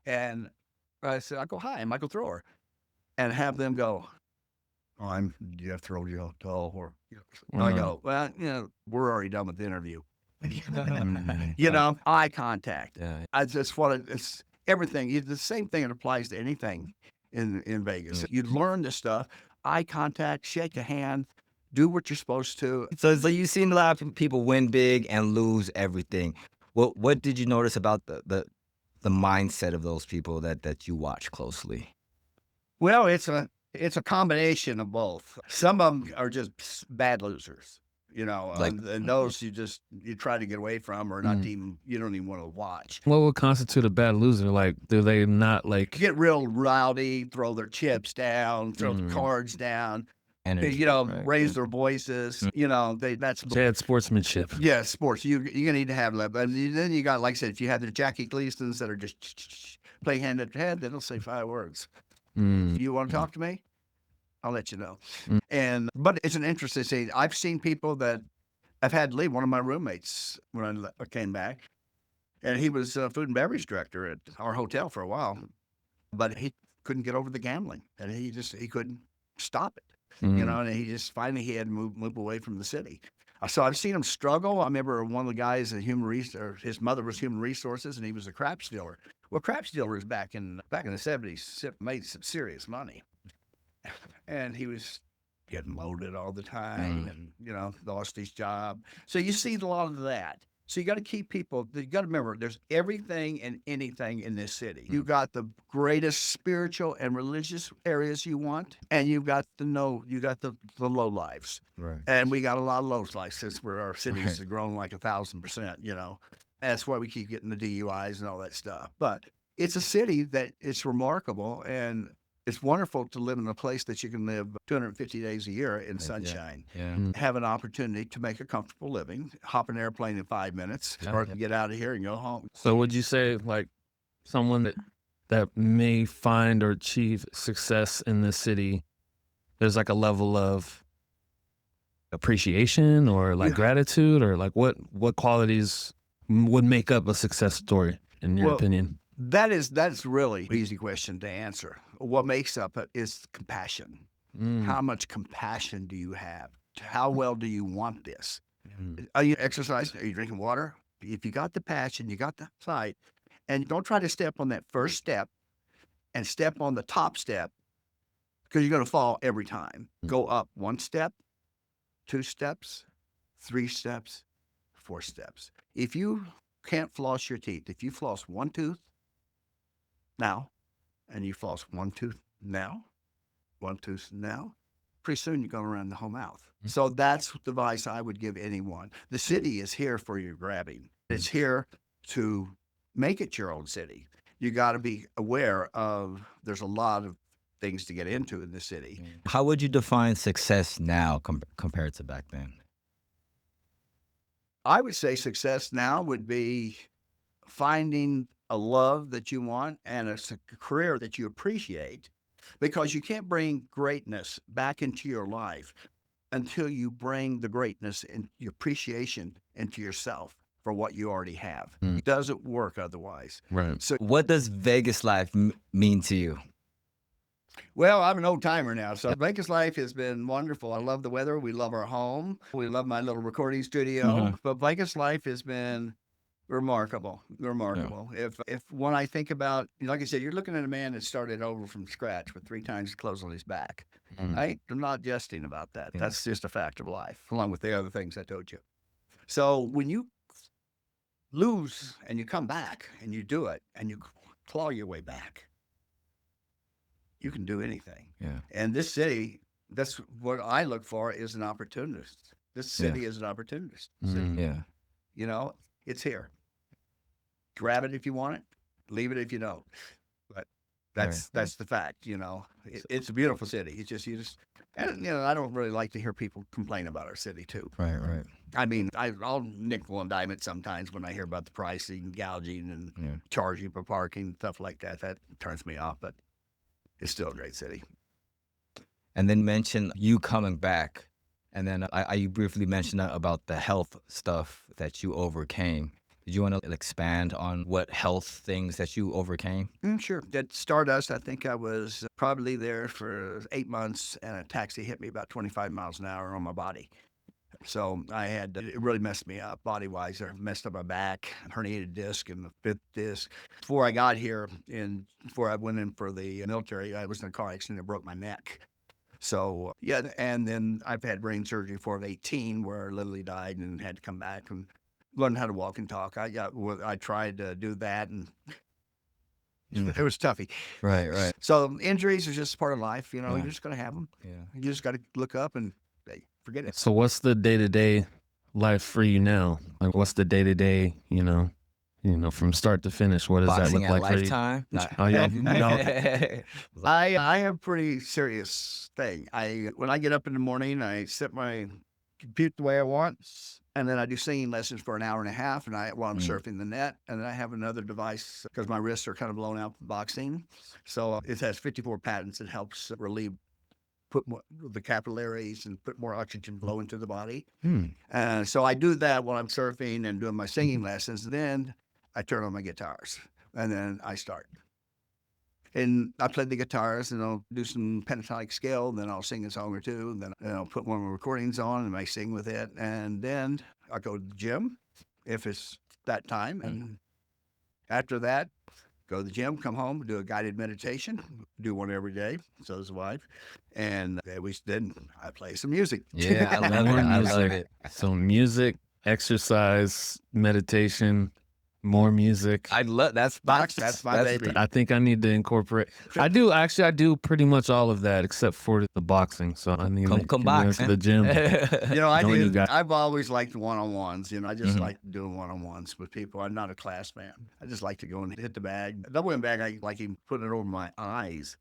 and I go, hi, I'm Michael Thrower, and have them go, oh, I'm Jeff Thrower, or, and I go, well, we're already done with the interview. Eye contact. Yeah. I just want to, it's everything. The same thing that applies to anything in Vegas. You learn this stuff, eye contact, shake a hand, do what you're supposed to. So you've seen a lot of people win big and lose everything. What did you notice about the mindset of those people that you watch closely? Well, it's a combination of both. Some of them are just bad losers, and those you try to get away from, or not even, you don't even want to watch. What would constitute a bad loser? Like, do they not like Get real rowdy, throw their chips down, throw the cards down, Energy, right? raise their voices. That's bad sportsmanship? yeah, sports. You're gonna need to have that. But then you got, like I said, if you have the Jackie Gleasons that are just play hand at head, then they'll say 5 words. You want to talk to me? I'll let you know. But it's an interesting thing. I've seen people that I've had to leave. One of my roommates when I came back, and he was food and beverage director at our hotel for a while, but he couldn't get over the gambling, and he couldn't stop it. And he just finally he had to move away from the city. So I've seen him struggle. I remember one of the guys at his mother was human resources, and he was a crap dealer. Well, crap dealers back in the 70s made some serious money, and he was getting loaded all the time, and lost his job. So you see a lot of that. So you got to keep people. You got to remember, there's everything and anything in this city. You got the greatest spiritual and religious areas you want, and you got the low lives. Right. And we got a lot of low lives since our cities have grown like 1,000%. That's why we keep getting the DUIs and all that stuff. But it's a city that it's remarkable, and it's wonderful to live in a place that you can live 250 days a year in sunshine. Yeah. Have an opportunity to make a comfortable living, hop an airplane in 5 minutes, or get out of here and go home. So would you say, like, someone that may find or achieve success in this city, there's like a level of appreciation or like gratitude, or like what qualities would make up a success story in your opinion? That's really an easy question to answer. What makes up it is compassion. How much compassion do you have? How well do you want this? Are you exercising? Are you drinking water? If you got the passion, you got the fight, and don't try to step on that first step and step on the top step, because you're going to fall every time. Go up 1 step, 2 steps, 3 steps, 4 steps. If you can't floss your teeth, if you floss 1 tooth now, and you floss 1 tooth now, 1 tooth now, pretty soon you're going around the whole mouth. So that's the advice I would give anyone. The city is here for your grabbing. It's here to make it your own city. You got to be aware of there's a lot of things to get into in the city. How would you define success now compared to back then? I would say success now would be finding a love that you want and a career that you appreciate, because you can't bring greatness back into your life until you bring the greatness and your appreciation into yourself for what you already have. It doesn't work otherwise. Right. So, What does Vegas life mean to you? well, I'm an old timer now, so Vegas life has been wonderful. I love the weather. We love our home. We love my little recording studio. But Vegas life has been remarkable. If when I think about, like I said, you're looking at a man that started over from scratch with 3 times his clothes on his back. I'm not jesting about that. That's just a fact of life, along with the other things I told you. So when you lose and you come back and you do it and you claw your way back, you can do anything. Yeah. And this city, that's what I look for, is an opportunist. This city is an opportunist. Yeah. You know, it's here. Grab it if you want it. Leave it if you don't. But that's the fact. You know, it's a beautiful city. It's just and you know, I don't really like to hear people complain about our city too. Right. I mean, I'll nickel and dime it sometimes when I hear about the pricing, gouging, and charging for parking, stuff like that. That turns me off. But it's still a great city. And then mention you coming back. And then I briefly mentioned about the health stuff that you overcame. Did you want to expand on what health things that you overcame? Sure. At Stardust, I think I was probably there for 8 months, and a taxi hit me about 25 miles an hour on my body. So it really messed me up body-wise. It messed up my back, herniated disc in the 5th disc. Before I got here, before I went in for the military, I was in a car accident that broke my neck. So, and then I've had brain surgery for 18 where I literally died and had to come back and learn how to walk and talk. I tried to do that, and it was toughy. Right. So injuries are just part of life. You know, you're just going to have them. Yeah. You just got to look up and forget it. So what's the day-to-day life for you now? Like, what's the day-to-day, you know, from start to finish? What does Boxing that look like Lifetime? for you? Oh, yeah. No. I have a pretty serious thing. When I get up in the morning, I set my computer the way I want, and then I do singing lessons for an hour and a half, and while I'm surfing the net, and then I have another device because my wrists are kind of blown out from boxing. So it has 54 patents. It helps put more the capillaries and put more oxygen flow into the body. So I do that while I'm surfing and doing my singing lessons. Then I turn on my guitars, and then I start. And I play the guitars, and I'll do some pentatonic scale, then I'll sing a song or two, and then I'll put one of my recordings on, and I sing with it. And then I go to the gym if it's that time. And after that, go to the gym, come home, do a guided meditation, do one every day. So does the wife. And then I play some music. Yeah, I love it. I love it. So music, exercise, meditation, more music. That's my baby. I think I need to incorporate. I do pretty much all of that except for the boxing. So I need come box to the gym. You know, I've always liked one-on-ones. You know, I just like doing one-on-ones with people. I'm not a class man. I just like to go and hit the bag. The win bag, I like even putting it over my eyes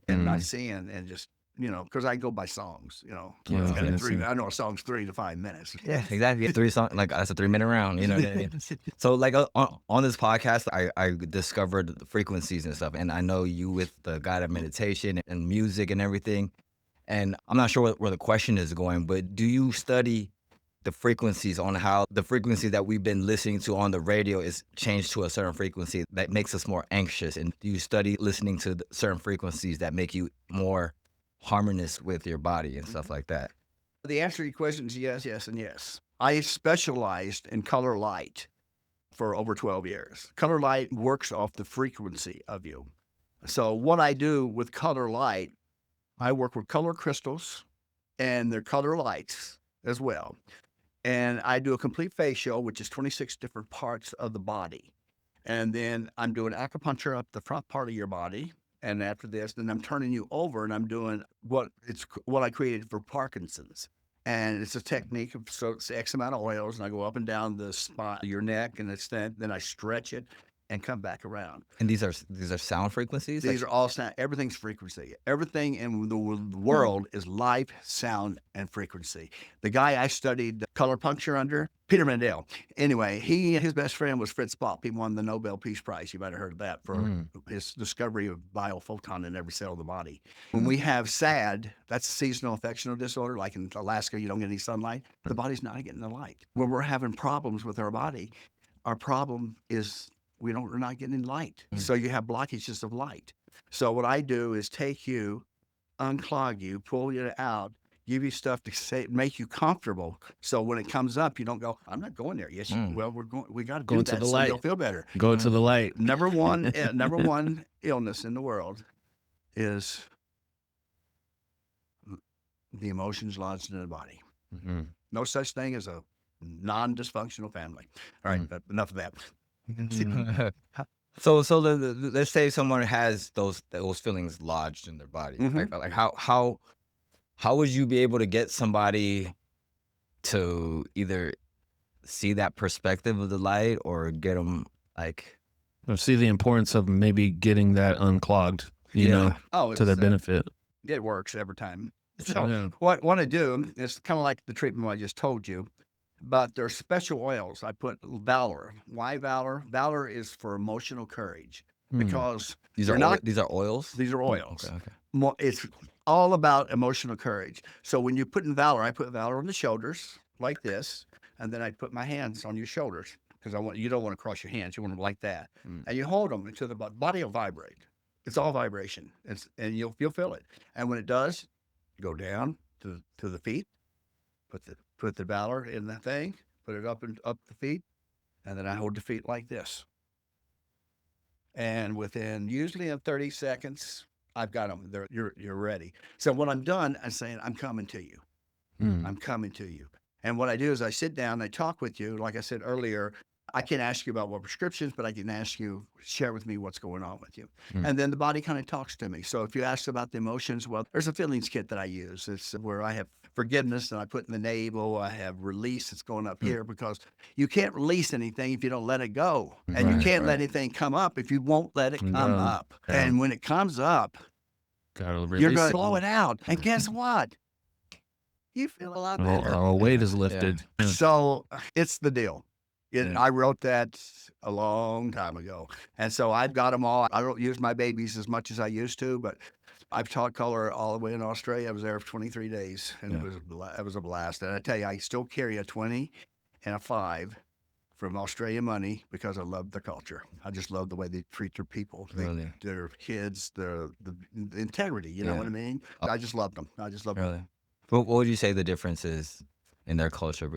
and not seeing, and just, you know, because I go by songs, you know. I know a song's 3 to 5 minutes. Yeah, exactly. 3 songs, like that's a 3-minute round, you know. So like on this podcast, I discovered the frequencies and stuff, and I know you with the guided meditation and music and everything. And I'm not sure where the question is going, but do you study the frequencies on how the frequency that we've been listening to on the radio is changed to a certain frequency that makes us more anxious? And do you study listening to certain frequencies that make you more harmonious with your body and stuff like that? The answer to your question is yes, yes, and yes. I specialized in color light for over 12 years. Color light works off the frequency of you. So what I do with color light, I work with color crystals and their color lights as well. And I do a complete facial, which is 26 different parts of the body. And then I'm doing acupuncture up the front part of your body. And after this, then I'm turning you over, and I'm doing what I created for Parkinson's. And it's a technique of, so it's X amount of oils, and I go up and down the spine of your neck, and then I stretch it and come back around. And these are sound frequencies? These are all sound. Everything's frequency. Everything in the world is light, sound, and frequency. The guy I studied color puncture under, Peter Mandel. Anyway, his best friend was Fritz Bopp. He won the Nobel Peace Prize. You might have heard of that for his discovery of biophoton in every cell of the body. When we have SAD, that's seasonal affectional disorder. Like in Alaska, you don't get any sunlight. The body's not getting the light. When we're having problems with our body, our problem is we're not getting light. So you have blockages of light. So what I do is take you, unclog you, pull you out, give you stuff to make you comfortable. So when it comes up, you don't go, I'm not going there. Yes, well, we got to do that so you'll feel better. Go to the light. Number one illness in the world is the emotions lodged in the body. No such thing as a non-dysfunctional family. All right, but enough of that. So let's say someone has those feelings lodged in their body. Like how would you be able to get somebody to either see that perspective of the light or get them like Or see the importance of maybe getting that unclogged, you know, Oh, to their benefit. it works every time. So Yeah. what I do is kind of like the treatment I just told you, but there's special oils. I put Valor. Why Valor? Valor is for emotional courage because these you're are not. these are oils. These are oils. Okay. It's all about emotional courage. So when you put in Valor, I put Valor on the shoulders like this, and then I put my hands on your shoulders because you don't want to cross your hands. You want them like that, and you hold them until the body will vibrate. It's all vibration, and you'll feel it. And when it does, go down to the feet, put the Valor in the thing, put it up the feet, and then I hold the feet like this. And within usually in 30 seconds, I've got them. You're ready. So when I'm done, I'm saying, I'm coming to you. I'm coming to you. And what I do is I sit down, I talk with you. Like I said earlier, I can ask you about what prescriptions, but I can ask you, share with me what's going on with you. And then the body kind of talks to me. So if you ask about the emotions, well, there's a feelings kit that I use. It's where I have forgiveness and I put in the navel. I have release that's going up here because you can't release anything if you don't let it go. And you can't let anything come up if you won't let it come up. Yeah. And when it comes up, Gotta you're release going it. to blow it out. And guess what? You feel a lot better. Our weight is lifted. Yeah. So it's the deal. I wrote that a long time ago. And so I've got them all. I don't use my babies as much as I used to, but I've taught color all the way in Australia. I was there for 23 days, and it was a blast. And I tell you, I still carry a 20 and a 5 from Australian money because I love the culture. I just love the way they treat their people, their kids, the integrity. You know what I mean? I just love them. I just love them. Really? What would you say the difference is in their culture?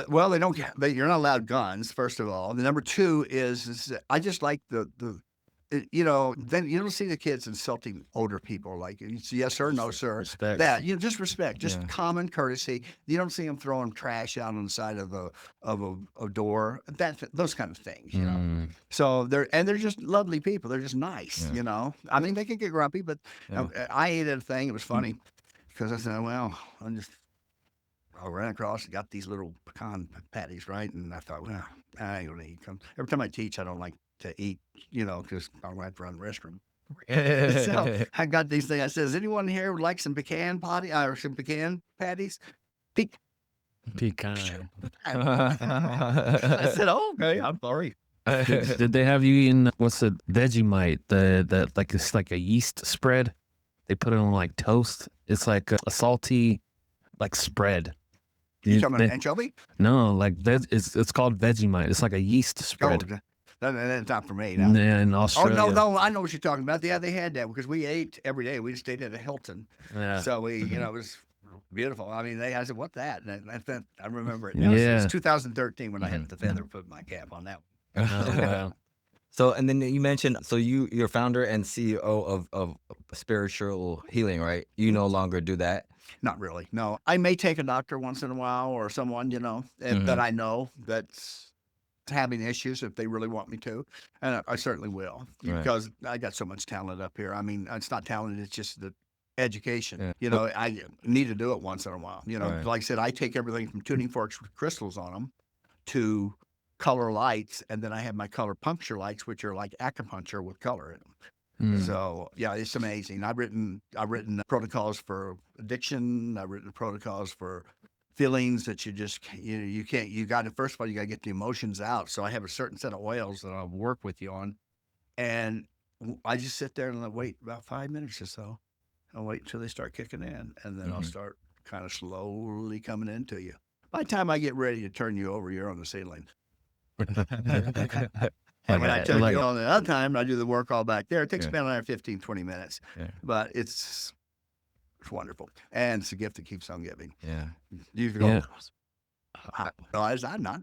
Well, they don't. You're not allowed guns. First of all, the number two is I just like then you don't see the kids insulting older people like it's yes or no, sir. Respect. That just respect, just common courtesy. You don't see them throwing trash out on the side of a door. Those kind of things, you know. So they're just lovely people. They're just nice, you know. I mean, they can get grumpy, but I ate a thing. It was funny because I said, well, I ran across and got these little pecan patties, right? And I thought, well, I ain't gonna eat them. Every time I teach, I don't like to eat, because I don't have to run the restroom. So I got these things. I said, "Does anyone here would like some pecan patties?" Pecan. I said, "Oh, okay, I'm sorry." Did they have you eating what's the Vegemite? That like it's like a yeast spread. They put it on like toast. It's like a salty like spread. You talking about anchovy? No, like it's called Vegemite. It's like a yeast spread. That's not for me. No. In Australia. Oh no, I know what you're talking about. Yeah, they had that because we ate every day. We stayed at a Hilton. Yeah. So we, it was beautiful. I mean, I said, "What that?" And I remember it. Yeah. It's 2010 when I had the feather put my cap on that one. Oh, wow. So, and then you mentioned, so you're founder and CEO of Spiritual Healing, right? You no longer do that. Not really. No, I may take a doctor once in a while or someone, that I know that's having issues if they really want me to. And I certainly will because I got so much talent up here. I mean, it's not talent. It's just the education. I need to do it once in a while. Like I said, I take everything from tuning forks with crystals on them to color lights. And then I have my color puncture lights, which are like acupuncture with color in them. So yeah, it's amazing. I've written protocols for addiction. I've written protocols for feelings that you just you can't. You got to first of all you got to get the emotions out. So I have a certain set of oils that I'll work with you on, and I just sit there and I wait about 5 minutes or so. I'll wait until they start kicking in, and then I'll start kind of slowly coming into you. By the time I get ready to turn you over, you're on the ceiling. And when I turn you on the other time, I do the work all back there. It takes about another 15, 20 minutes. But it's wonderful. And it's a gift that keeps on giving. Yeah. You can go, I'm not.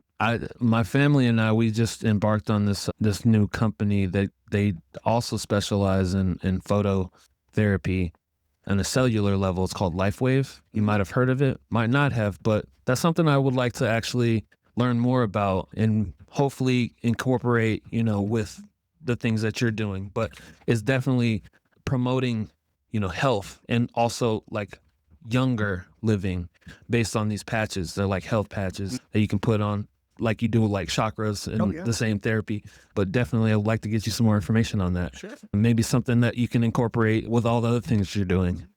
My family and I, we just embarked on this new company that they also specialize in phototherapy on a cellular level. It's called LifeWave. You might have heard of it, might not have, but that's something I would like to actually learn more about and hopefully incorporate, with the things that you're doing. But it's definitely promoting, health and also like younger living based on these patches. They're like health patches that you can put on, like you do like chakras and the same therapy. But definitely, I would like to get you some more information on that. Sure. Maybe something that you can incorporate with all the other things you're doing.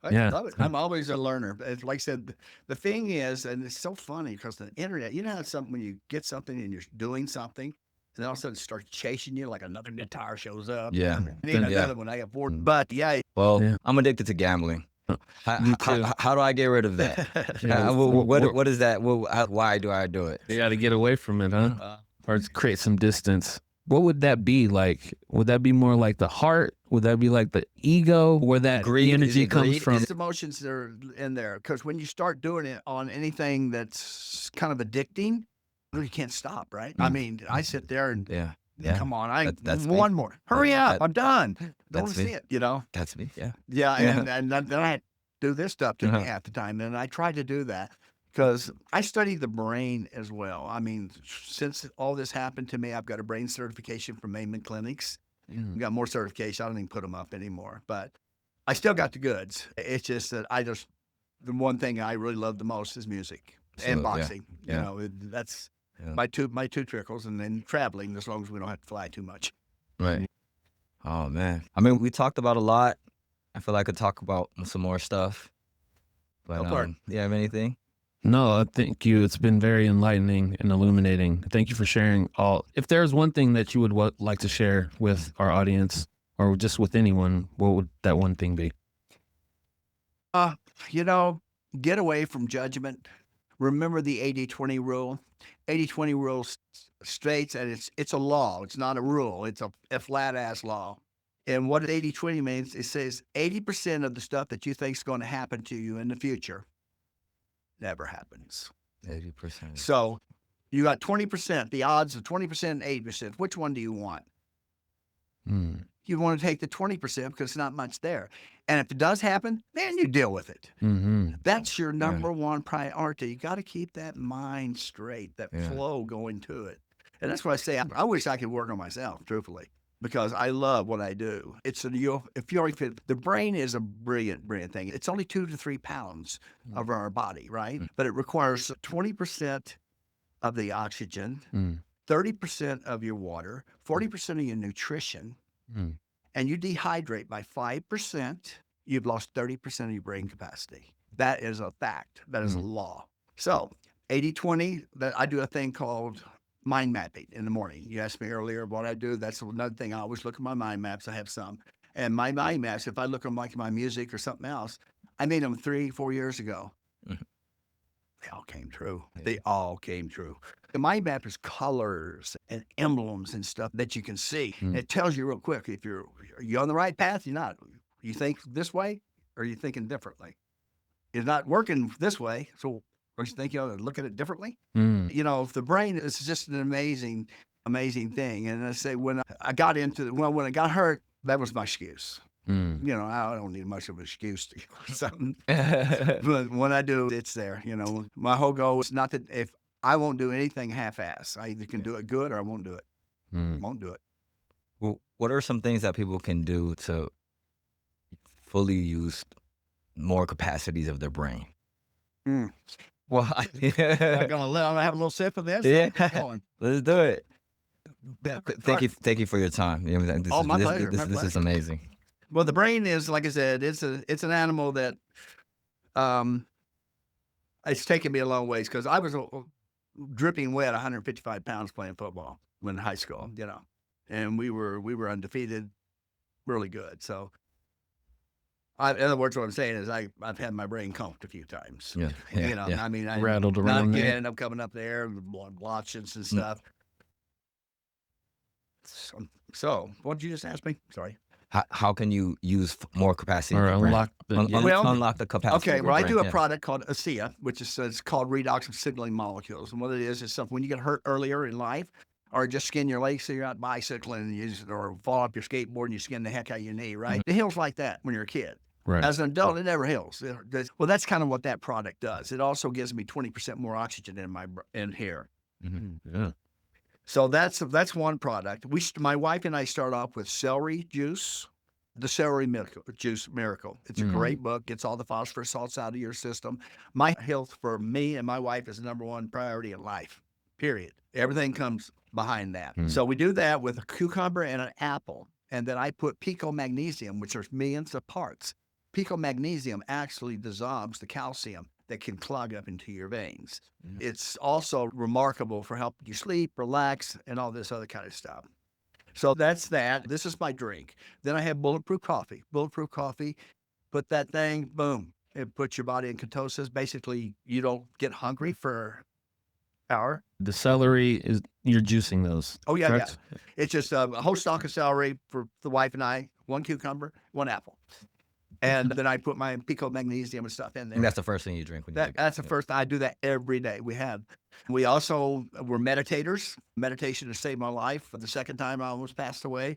I love it. I'm always a learner. Like I said, the thing is, and it's so funny because the internet, you know how something, when you get something and you're doing something, and then all of a sudden it starts chasing you like another guitar shows up. Yeah. I need another one. I got bored. But Well, I'm addicted to gambling. How do I get rid of that? What is that? Why do I do it? You got to get away from it, huh? Or create some distance. What would that be like? Would that be more like the heart? Would that be like the ego? Where that Greed? energy comes from? It's emotions that are in there. Because when you start doing it on anything that's kind of addicting, you can't stop, right? I mean, I sit there and come on, that's one me. more. Hurry up, I'm done. Don't That's see me. it, you know? That's me. Yeah. Yeah, and then I had to do this stuff to me half the time, and I tried to do that because I study the brain as well. I mean, since all this happened to me, I've got a brain certification from Maimon Clinics. I've got more certifications. I don't even put them up anymore, but I still got the goods. It's just that the one thing I really love the most is music and boxing. Yeah. You know, that's my two trickles, and then traveling as long as we don't have to fly too much. Right. Oh man. I mean, we talked about a lot. I feel like I could talk about some more stuff. But Go for it. do you have anything? No, thank you. It's been very enlightening and illuminating. Thank you for sharing all. If there's one thing that you would like to share with our audience or just with anyone, what would that one thing be? You know, get away from judgment. Remember the 80-20 rule. 80-20 rule states, and it's a law. It's not a rule. It's a flat-ass law. And what 80-20 means, it says 80% of the stuff that you think is going to happen to you in the future never happens. 80%. So you got 20%, the odds of 20% and 80%. Which one do you want? You want to take the 20% because it's not much there. And if it does happen, then you deal with it. That's your number one priority. You got to keep that mind straight, that flow going to it. And that's what I say. I wish I could work on myself, truthfully, because I love what I do. The brain is a brilliant thing. It's only 2 to 3 pounds of our body, right? But it requires 20% of the oxygen, 30% of your water, 40% of your nutrition, and you dehydrate by 5%, you've lost 30% of your brain capacity. That is a fact. That is a law. So 80-20, I do a thing called mind mapping in the morning. You asked me earlier what I do. That's another thing. I always look at my mind maps. I have some. And my mind maps, if I look at like my music or something else, I made them 3-4 years ago. They all came true. They all came true. The mind map is colors and emblems and stuff that you can see. It tells you real quick if are you on the right path, you're not. You think this way, or are you thinking differently? It's not working this way, so don't you think you ought to look at it differently? You know, if the brain is just an amazing thing. And I say when I got when I got hurt, that was my excuse. You know, I don't need much of an excuse to do something. But when I do, it's there. You know, my whole goal is not that if I won't do anything half-ass. I either can do it good or I won't do it. Won't do it. Well, what are some things that people can do to fully use more capacities of their brain? Well, I'm gonna have a little sip of this. Yeah, let's do it. Thank you for your time. My pleasure. This is amazing. Well, the brain is, like I said, it's an animal that it's taken me a long ways because I was dripping wet, 155 pounds playing football in high school, you know, and we were undefeated, really good. So, in other words, what I'm saying is I've had my brain conked a few times. Yeah. You know, I mean, I rattled around. Not ended up coming up there, blotches and stuff. So, what did you just ask me? Sorry. How can you use more capacity? Or unlock unlock the capacity. Okay, well, I do a product called Hacienda, which is it's called redox signaling molecules. And what it is something when you get hurt earlier in life, or just skin your leg, so you're out bicycling, or fall off your skateboard and you skin the heck out of your knee, right? It heals like that when you're a kid. Right. As an adult, it never heals. Well, that's kind of what that product does. It also gives me 20% more oxygen in here. Yeah. So that's one product. My wife and I start off with celery juice, The Celery Juice Miracle. It's a great book. Gets all the phosphorus salts out of your system. My health for me and my wife is the number one priority in life, period. Everything comes behind that. So we do that with a cucumber and an apple. And then I put pico magnesium, which are millions of parts. Pico magnesium actually dissolves the calcium that can clog up into your veins. It's also remarkable for helping you sleep, relax, and all this other kind of stuff. So that's that. This is my drink. Then I have bulletproof coffee. Bulletproof coffee, put that thing, boom. It puts your body in ketosis. Basically, you don't get hungry for an hour. The celery you're juicing those. Oh, yeah, correct? yeah. It's just a whole stalk of celery for the wife and I, 1 cucumber, 1 apple. And then I put my pico magnesium and stuff in there. And that's the first thing you drink when you wake up. That's the first. I do that every day. We also were meditators. Meditation has saved my life. The second time I almost passed away,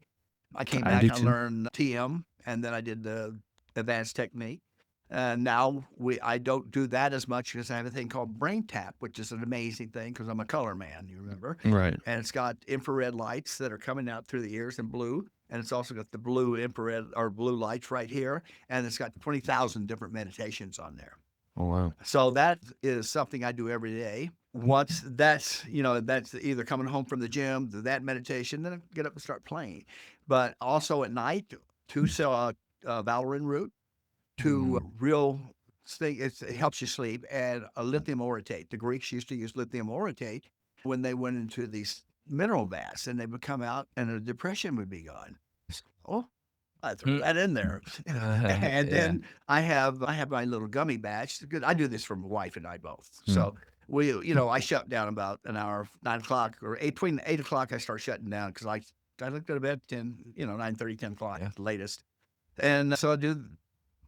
I came back and learned TM, and then I did the advanced technique. And now I don't do that as much because I have a thing called brain tap, which is an amazing thing because I'm a color man, you remember? Right. And it's got infrared lights that are coming out through the ears in blue. And it's also got the blue infrared or blue lights right here. And it's got 20,000 different meditations on there. Oh, wow. So that is something I do every day. Once that's either coming home from the gym, that meditation, then I get up and start playing. But also at night, 2 valerian root, 2 real thing. It helps you sleep, and a lithium orotate. The Greeks used to use lithium orotate when they went into these mineral baths, and they would come out, and the depression would be gone. Oh, I threw that in there. And then I have my little gummy batch. I do this for my wife and I both. So I shut down about an hour, 9 o'clock or between 8 o'clock. I start shutting down because I look at bed 9:30, 10 o'clock at the latest. And so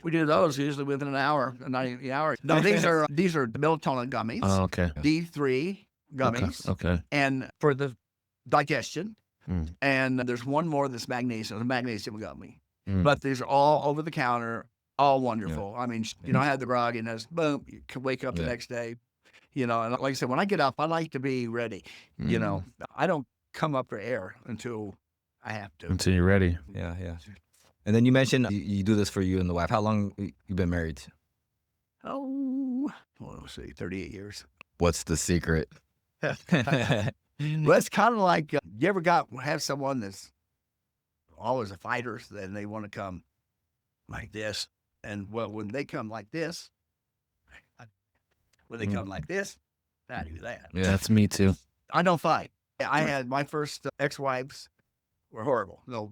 we do those usually within an hour, an hour. No, these are melatonin gummies. Oh, okay. D3 gummies. Okay. And for the digestion. And there's one more that's magnesium, a magnesium gummy. But these are all over the counter, all wonderful. I mean, you don't have the grogginess. Boom, you can wake up the next day. And like I said, when I get up, I like to be ready. I don't come up for air until I have to. Until you're ready. Yeah. And then you mentioned you do this for you and the wife. How long you been married? Oh, let's see, 38 years. What's the secret? Well, it's kind of like you ever have someone that's always a fighter, then they want to come like this, and when they come like this, I do that. Yeah, that's me too. I don't fight. I had my first ex-wives were horrible. No,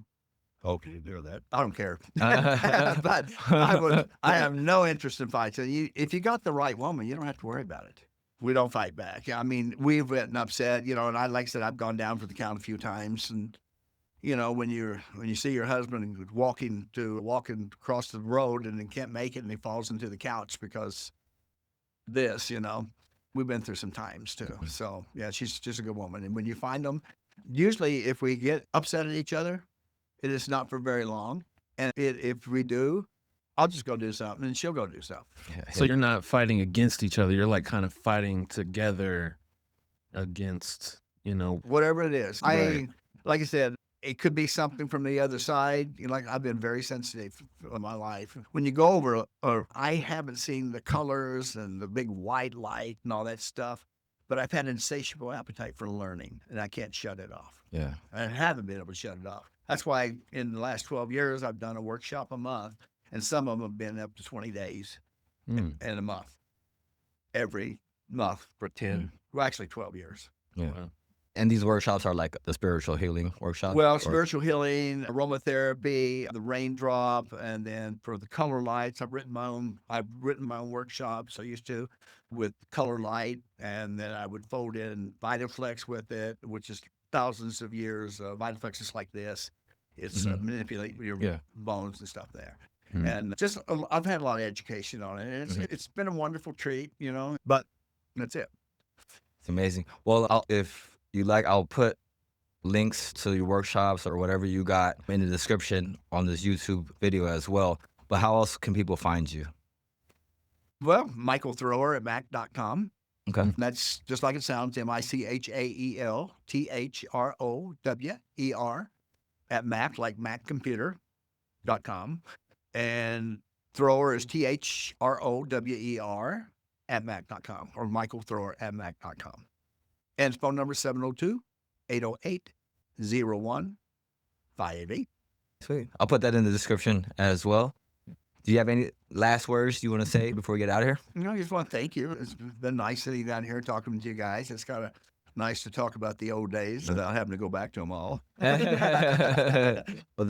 okay, you do that. I don't care. But I have no interest in fights. If you got the right woman, you don't have to worry about it. We don't fight back. I mean, we've been upset, and like I said, I've gone down for the count a few times. And, when you see your husband walking across the road and then can't make it and he falls into the couch because we've been through some times too. So yeah, she's just a good woman. And when you find them, usually if we get upset at each other, it is not for very long. And if we do, I'll just go do something and she'll go do something. So you're not fighting against each other. You're like kind of fighting together against, whatever it is. Right. Like I said, it could be something from the other side. I've been very sensitive in my life. When you go over, I haven't seen the colors and the big white light and all that stuff, but I've had an insatiable appetite for learning and I can't shut it off. Yeah. I haven't been able to shut it off. That's why in the last 12 years, I've done a workshop a month. And some of them have been up to 20 days and a month. Every month for 10, well, actually 12 years. Yeah. Wow. And these workshops are like the spiritual healing workshop? Well, spiritual healing, aromatherapy, the raindrop, and then for the color lights, I've written my own workshops. I used to with color light, and then I would fold in Vitaflex with it, which is thousands of years. Vitaflex is like this. It's manipulate your bones and stuff there. And just, I've had a lot of education on it. And it's been a wonderful treat, but that's it. It's amazing. Well, if you like, I'll put links to your workshops or whatever you got in the description on this YouTube video as well. But how else can people find you? Well, Michael Thrower at Mac.com. Okay. That's just like it sounds, MichaelThrower at Mac, like Mac computer. mac.com. And Thrower is THROWER at mac.com, or Michael Thrower at mac.com. And his phone number is 702-808-0158. Sweet. I'll put that in the description as well. Do you have any last words you want to say before we get out of here? I just want to thank you. It's been nice sitting down here talking to you guys. It's kind of nice to talk about the old days without having to go back to them all. Well,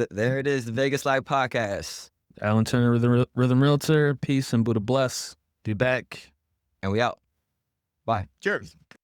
there it is, the Vegas Live Podcast. Alan Turner, Rhythm Realtor. Peace and Buddha bless. Be back. And we out. Bye. Cheers.